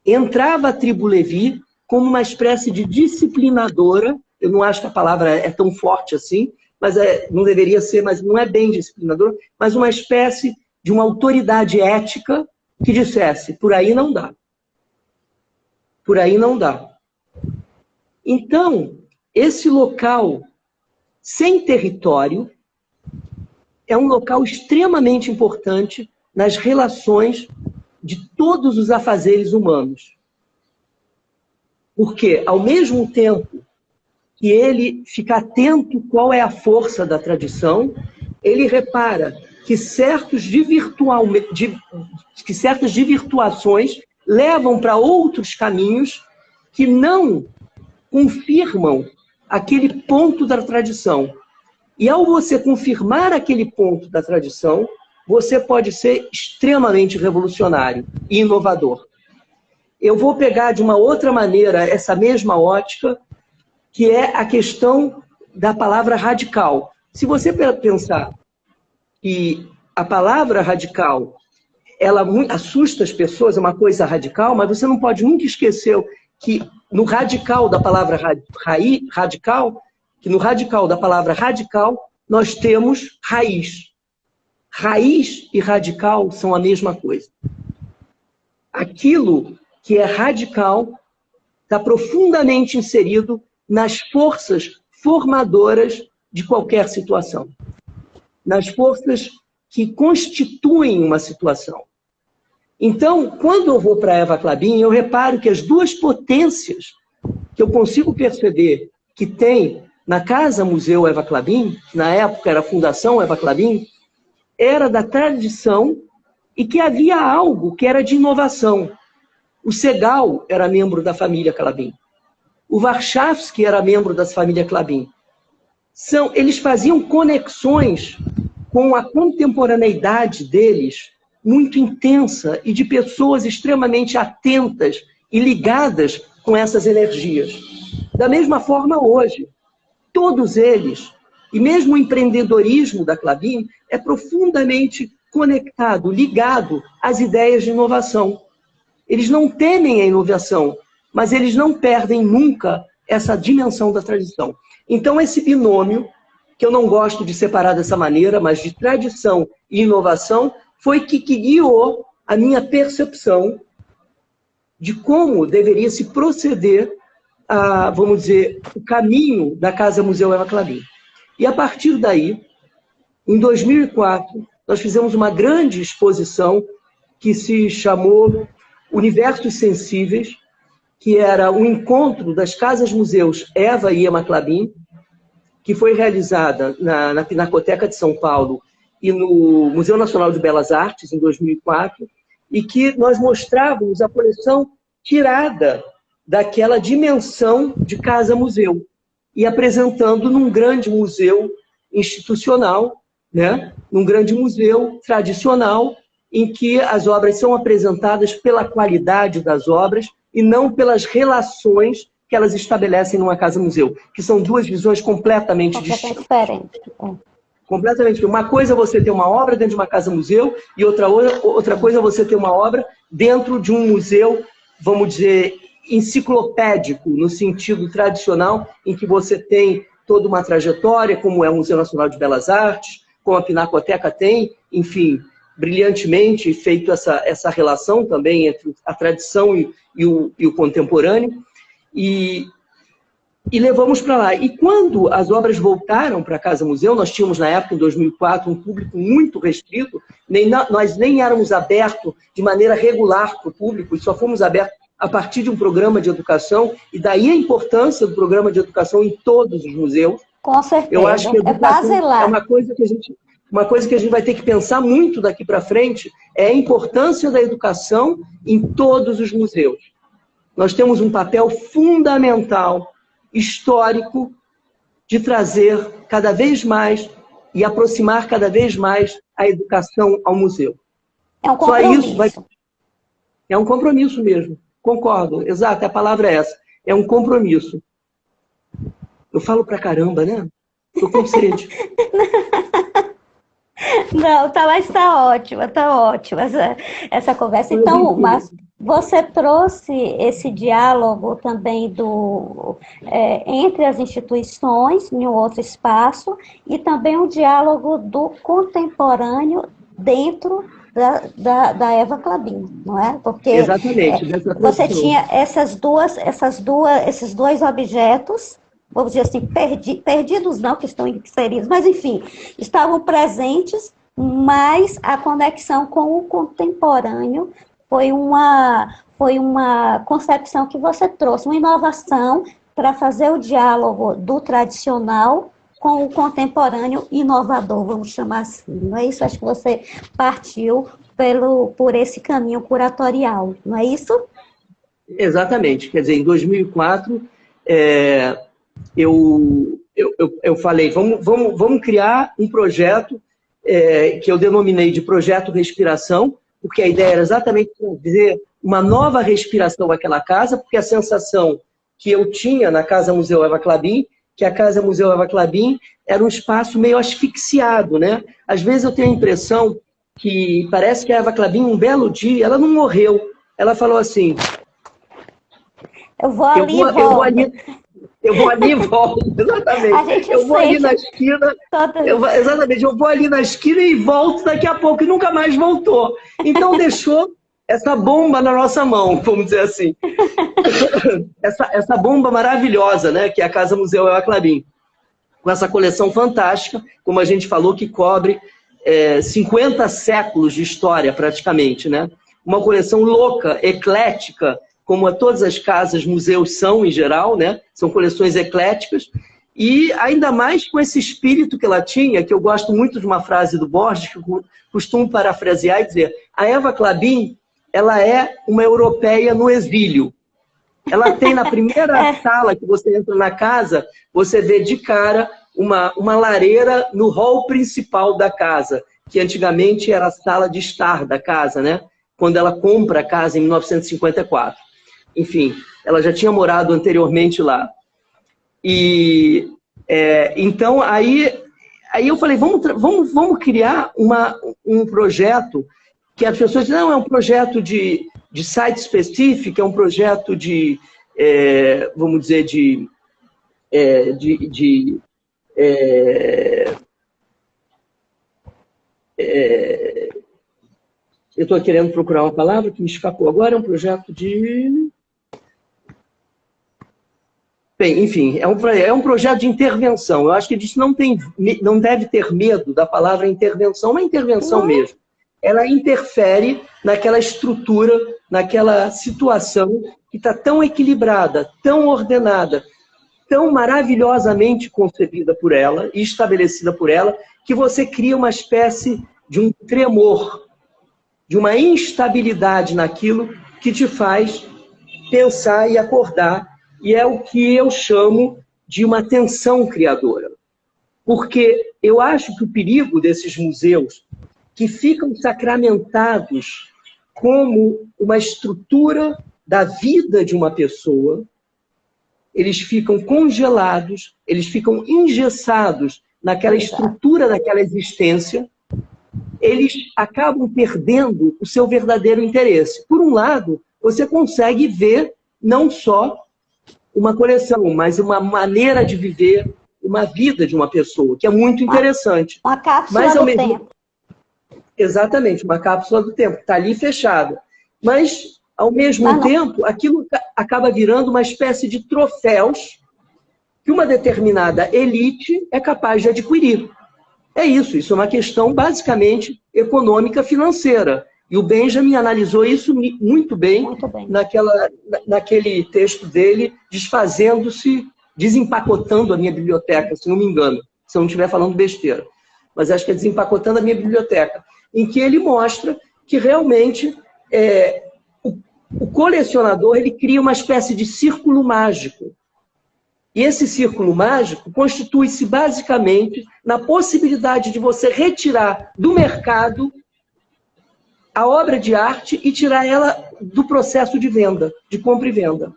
entrava a tribo Levi como uma espécie de disciplinadora. Eu não acho que a palavra é tão forte assim, mas não deveria ser, mas não é bem disciplinadora, mas uma espécie de uma autoridade ética que dissesse, por aí não dá. Por aí não dá. Então, esse local sem território, é um local extremamente importante nas relações de todos os afazeres humanos. Porque, ao mesmo tempo que ele fica atento qual é a força da tradição, ele repara que certas desvirtuações levam para outros caminhos que não confirmam aquele ponto da tradição. E ao você confirmar aquele ponto da tradição, você pode ser extremamente revolucionário e inovador. Eu vou pegar de uma outra maneira essa mesma ótica, que é a questão da palavra radical. Se você pensar que a palavra radical, ela assusta as pessoas, é uma coisa radical, mas você não pode nunca esquecer que no radical da palavra radical, que no radical da palavra radical, nós temos raiz. Raiz e radical são a mesma coisa. Aquilo que é radical está profundamente inserido nas forças formadoras de qualquer situação. Nas forças que constituem uma situação. Então, quando eu vou para Eva Klabin, eu reparo que as duas potências que eu consigo perceber que tem na Casa Museu Eva Klabin, na época era a Fundação Eva Klabin, era da tradição e que havia algo que era de inovação. O Segal era membro da família Klabin. O Warshawski era membro da família Klabin. Eles faziam conexões com a contemporaneidade deles muito intensa e de pessoas extremamente atentas e ligadas com essas energias. Da mesma forma hoje, todos eles, e mesmo o empreendedorismo da Klabin, é profundamente conectado, ligado às ideias de inovação. Eles não temem a inovação, mas eles não perdem nunca essa dimensão da tradição. Então, esse binômio, que eu não gosto de separar dessa maneira, mas de tradição e inovação, foi que guiou a minha percepção de como deveria se proceder a, vamos dizer, o caminho da Casa Museu Eva Klabin. E a partir daí, em 2004, nós fizemos uma grande exposição que se chamou Universos Sensíveis, que era um encontro das casas-museus Eva e Ema Klabin, que foi realizada na Pinacoteca de São Paulo e no Museu Nacional de Belas Artes, em 2004, e que nós mostrávamos a coleção tirada daquela dimensão de casa-museu e apresentando num grande museu institucional, né? Num grande museu tradicional, em que as obras são apresentadas pela qualidade das obras e não pelas relações que elas estabelecem numa casa-museu, que são duas visões completamente distintas. Diferentes. Completamente. Uma coisa é você ter uma obra dentro de uma casa-museu e outra coisa é você ter uma obra dentro de um museu, vamos dizer, enciclopédico, no sentido tradicional, em que você tem toda uma trajetória, como é o Museu Nacional de Belas Artes, como a Pinacoteca tem, enfim, brilhantemente feito essa relação também entre a tradição e o contemporâneo, e levamos para lá. E quando as obras voltaram para a Casa Museu, nós tínhamos na época, em 2004, um público muito restrito, nós nem éramos abertos de maneira regular para o público, e só fomos abertos a partir de um programa de educação, e daí a importância do programa de educação em todos os museus. Com certeza. Eu acho que a educação é uma coisa que a gente vai ter que pensar muito daqui para frente, é a importância da educação em todos os museus. Nós temos um papel fundamental, histórico, de trazer cada vez mais e aproximar cada vez mais a educação ao museu. É um compromisso. Só isso é um compromisso mesmo. Concordo, exato, a palavra é essa. É um compromisso. Eu falo pra caramba, né? Tô com sede. Não, mas tá ótima, essa conversa. Então, mas você trouxe esse diálogo também entre as instituições, em um outro espaço, e também o diálogo do contemporâneo dentro da Eva Klabin, não é? Porque exatamente, você tinha esses dois objetos, vamos dizer assim, perdidos não, que estão inseridos, mas enfim, estavam presentes, mas a conexão com o contemporâneo foi uma concepção que você trouxe, uma inovação para fazer o diálogo do tradicional com o contemporâneo inovador, vamos chamar assim. Não é isso? Acho que você partiu por esse caminho curatorial, não é isso? Exatamente. Quer dizer, em 2004, eu falei, vamos criar um projeto que eu denominei de Projeto Respiração, porque a ideia era exatamente dizer uma nova respiração àquela casa, porque a sensação que eu tinha na Casa Museu Eva Clabin, que a Casa Museu Eva Clabin era um espaço meio asfixiado, né? Às vezes eu tenho a impressão que parece que a Eva Clabin, um belo dia, ela não morreu. Ela falou assim... Eu vou ali e volto, exatamente. Eu vou ali na esquina, exatamente, eu vou ali na esquina e volto daqui a pouco, e nunca mais voltou. Então deixou essa bomba na nossa mão, vamos dizer assim. Essa bomba maravilhosa, né, que é a Casa Museu Eva Clabin. Com essa coleção fantástica, como a gente falou, que cobre 50 séculos de história, praticamente, né? Uma coleção louca, eclética, como todas as casas, museus são em geral, né? São coleções ecléticas, e ainda mais com esse espírito que ela tinha, que eu gosto muito de uma frase do Borges, que eu costumo parafrasear e dizer, a Eva Clabin, ela é uma europeia no exílio. Ela tem na primeira sala que você entra na casa, você vê de cara uma lareira no hall principal da casa, que antigamente era a sala de estar da casa, né? Quando ela compra a casa em 1954. Enfim, ela já tinha morado anteriormente lá. E então, aí eu falei, vamos criar um projeto que as pessoas dizem, não, é um projeto de site específico, é um projeto vamos dizer, eu estou querendo procurar uma palavra que me escapou agora, é um projeto de... Bem, enfim, é um projeto de intervenção. Eu acho que a gente não deve ter medo da palavra intervenção, uma intervenção mesmo. Ela interfere naquela estrutura, naquela situação que está tão equilibrada, tão ordenada, tão maravilhosamente concebida por ela e estabelecida por ela, que você cria uma espécie de um tremor, de uma instabilidade naquilo que te faz pensar e acordar. E é o que eu chamo de uma tensão criadora. Porque eu acho que o perigo desses museus que ficam sacramentados como uma estrutura da vida de uma pessoa, eles ficam congelados, eles ficam engessados naquela estrutura daquela existência, eles acabam perdendo o seu verdadeiro interesse. Por um lado, você consegue ver não só uma coleção, mas uma maneira de viver uma vida de uma pessoa, que é muito interessante. Uma cápsula do tempo. Exatamente, uma cápsula do tempo, está ali fechada. Mas, ao mesmo tempo, aquilo acaba virando uma espécie de troféus que uma determinada elite é capaz de adquirir. É isso é uma questão basicamente econômica financeira. E o Benjamin analisou isso muito bem. Naquele texto dele, desempacotando a minha biblioteca, se não me engano, se eu não estiver falando besteira. Mas acho que é Desempacotando a Minha Biblioteca, em que ele mostra que realmente o colecionador ele cria uma espécie de círculo mágico. E esse círculo mágico constitui-se basicamente na possibilidade de você retirar do mercado a obra de arte e tirar ela do processo de venda, de compra e venda.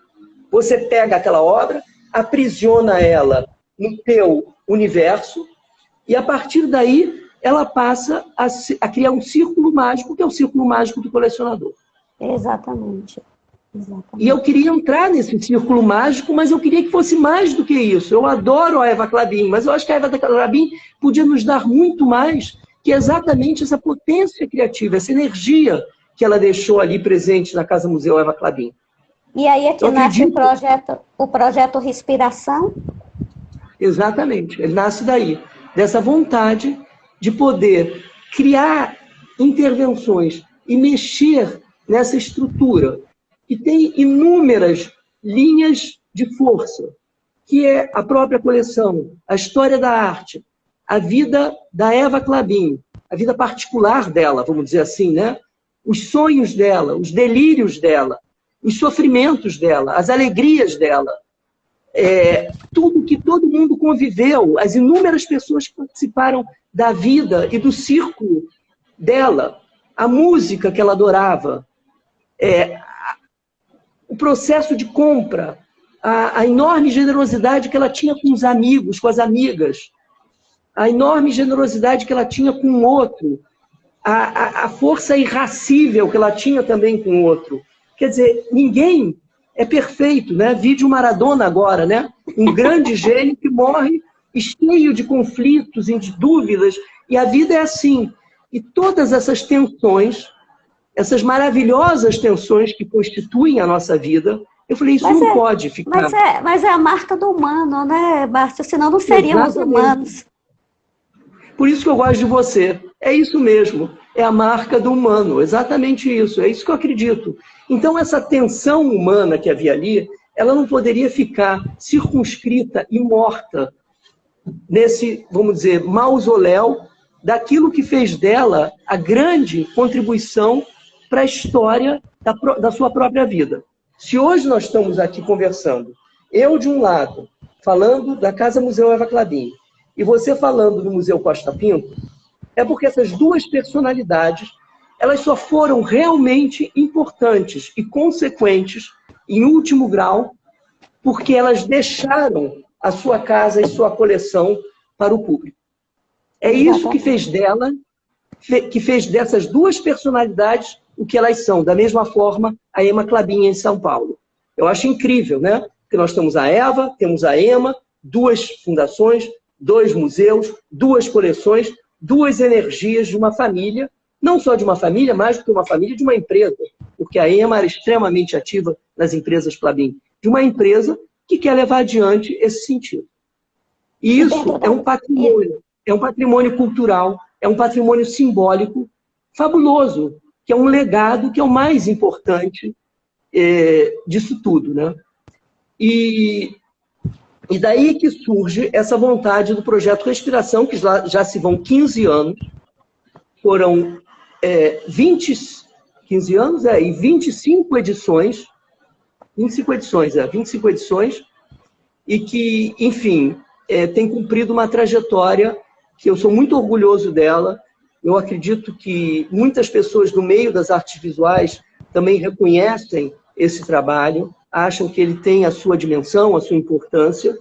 Você pega aquela obra, aprisiona ela no teu universo e, a partir daí, ela passa a criar um círculo mágico, que é o círculo mágico do colecionador. Exatamente. E eu queria entrar nesse círculo mágico, mas eu queria que fosse mais do que isso. Eu adoro a Eva Clabin, mas eu acho que a Eva Clabin podia nos dar muito mais, que é exatamente essa potência criativa, essa energia que ela deixou ali presente na Casa Museu Eva Clabin. E aí é que nasce o projeto Respiração? Exatamente, ele nasce daí, dessa vontade de poder criar intervenções e mexer nessa estrutura, que tem inúmeras linhas de força, que é a própria coleção, a história da arte, a vida da Eva Klabin, a vida particular dela, vamos dizer assim, né? Os sonhos dela, os delírios dela, os sofrimentos dela, as alegrias dela, tudo que todo mundo conviveu, as inúmeras pessoas que participaram da vida e do círculo dela, a música que ela adorava, o processo de compra, a enorme generosidade que ela tinha com os amigos, com as amigas, a enorme generosidade que ela tinha com o outro, a força irracível que ela tinha também com o outro. Quer dizer, ninguém é perfeito, né? Vide o Maradona agora, né? Um grande gênio que morre cheio de conflitos e de dúvidas, e a vida é assim. E todas essas tensões, essas maravilhosas tensões que constituem a nossa vida, eu falei, isso não pode ficar... Mas é a marca do humano, né, Bárcia? Senão não seríamos humanos. Por isso que eu gosto de você. É isso mesmo. É a marca do humano. Exatamente isso. É isso que eu acredito. Então, essa tensão humana que havia ali, ela não poderia ficar circunscrita e morta nesse, vamos dizer, mausoléu daquilo que fez dela a grande contribuição para a história da sua própria vida. Se hoje nós estamos aqui conversando, eu de um lado, falando da Casa Museu Eva Klabin, e você falando do Museu Costa Pinto, é porque essas duas personalidades, elas só foram realmente importantes e consequentes, em último grau, porque elas deixaram a sua casa e sua coleção para o público. É isso que fez dela, que fez dessas duas personalidades o que elas são. Da mesma forma, a Ema Klabin em São Paulo. Eu acho incrível, né? Porque nós temos a Eva, temos a Ema, duas fundações, 2 museus, 2 coleções, 2 energias de uma família, não só de uma família, mais do que uma família, de uma empresa, porque a Ema era extremamente ativa nas empresas Klabin, de uma empresa que quer levar adiante esse sentido. E isso é um patrimônio cultural, é um patrimônio simbólico fabuloso, que é um legado que é o mais importante disso tudo, né? E daí que surge essa vontade do projeto Respiração, que já se vão 15 anos, foram 15 anos e 25 edições, 25 edições, e que, enfim, tem cumprido uma trajetória que eu sou muito orgulhoso dela. Eu acredito que muitas pessoas do meio das artes visuais também reconhecem esse trabalho, acham que ele tem a sua dimensão, a sua importância.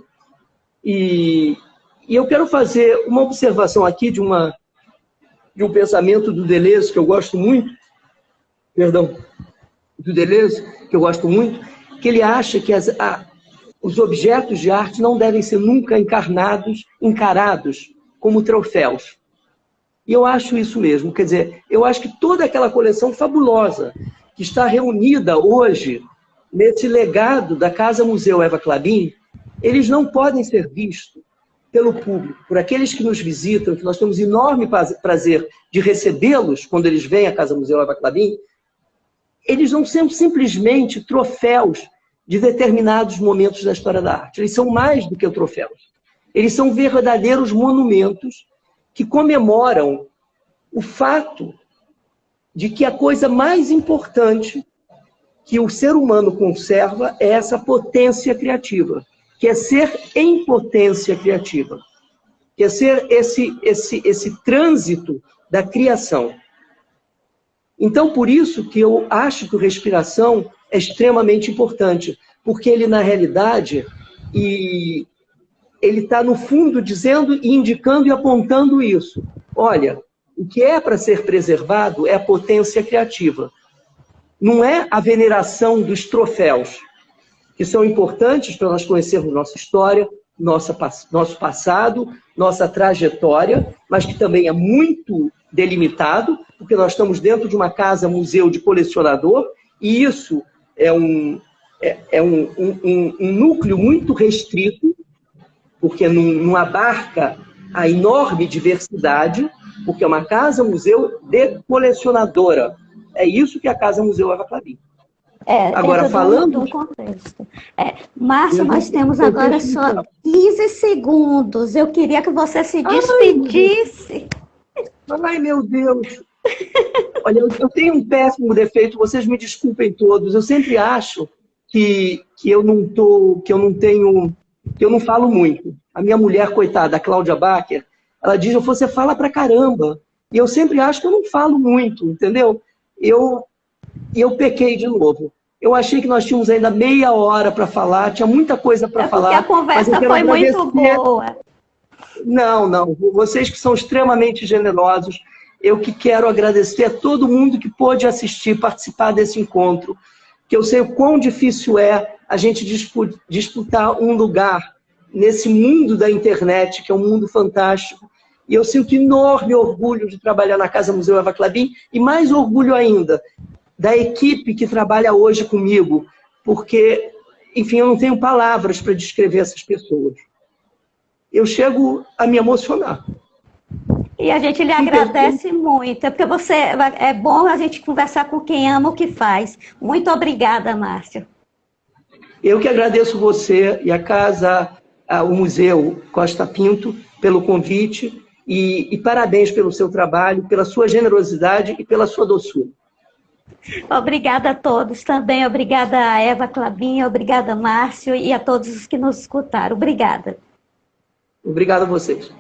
E eu quero fazer uma observação aqui de um pensamento do Deleuze, que eu gosto muito, do Deleuze, que eu gosto muito, que ele acha que os objetos de arte não devem ser nunca encarados como troféus. E eu acho isso mesmo, quer dizer, eu acho que toda aquela coleção fabulosa que está reunida hoje nesse legado da Casa Museu Eva Klabin, eles não podem ser vistos pelo público, por aqueles que nos visitam, que nós temos enorme prazer de recebê-los quando eles vêm à Casa Museu Eva Klabin. Eles não são simplesmente troféus de determinados momentos da história da arte. Eles são mais do que troféus. Eles são verdadeiros monumentos que comemoram o fato de que a coisa mais importante que o ser humano conserva é essa potência criativa, que é ser em potência criativa, que é ser esse trânsito da criação. Então, por isso que eu acho que o Respiração é extremamente importante, porque ele, na realidade, ele está, no fundo, dizendo e indicando e apontando isso. Olha, o que é para ser preservado é a potência criativa. Não é a veneração dos troféus, que são importantes para nós conhecermos nossa história, nosso passado, nossa trajetória, mas que também é muito delimitado, porque nós estamos dentro de uma casa museu de colecionador, e isso é um núcleo muito restrito, porque não abarca a enorme diversidade, porque é uma casa-museu de colecionadora. É isso que é a Casa-Museu Eva Clabin. Agora, falando... de um contexto. Márcio, nós temos agora só 15 segundos. Eu queria que você se despedisse. Ai, meu Deus! Olha, eu tenho um péssimo defeito, vocês me desculpem todos. Eu sempre acho que eu não falo muito. A minha mulher, coitada, a Cláudia Bacher, ela diz: você fala pra caramba. E eu sempre acho que eu não falo muito, entendeu? Eu pequei de novo. Eu achei que nós tínhamos ainda meia hora para falar, tinha muita coisa para falar. Porque a conversa foi muito boa. Não. Vocês que são extremamente generosos, eu que quero agradecer a todo mundo que pôde assistir, participar desse encontro, que eu sei o quão difícil é a gente disputar um lugar nesse mundo da internet, que é um mundo fantástico. E eu sinto enorme orgulho de trabalhar na Casa-Museu Eva Clabin, e mais orgulho ainda da equipe que trabalha hoje comigo, porque, enfim, eu não tenho palavras para descrever essas pessoas. Eu chego a me emocionar. E a gente lhe agradece muito, porque é bom a gente conversar com quem ama o que faz. Muito obrigada, Márcio. Eu que agradeço você e o Museu Costa Pinto pelo convite e parabéns pelo seu trabalho, pela sua generosidade e pela sua doçura. Obrigada a todos também, obrigada a Eva Clabin, obrigada Márcio e a todos os que nos escutaram. Obrigada. Obrigado a vocês.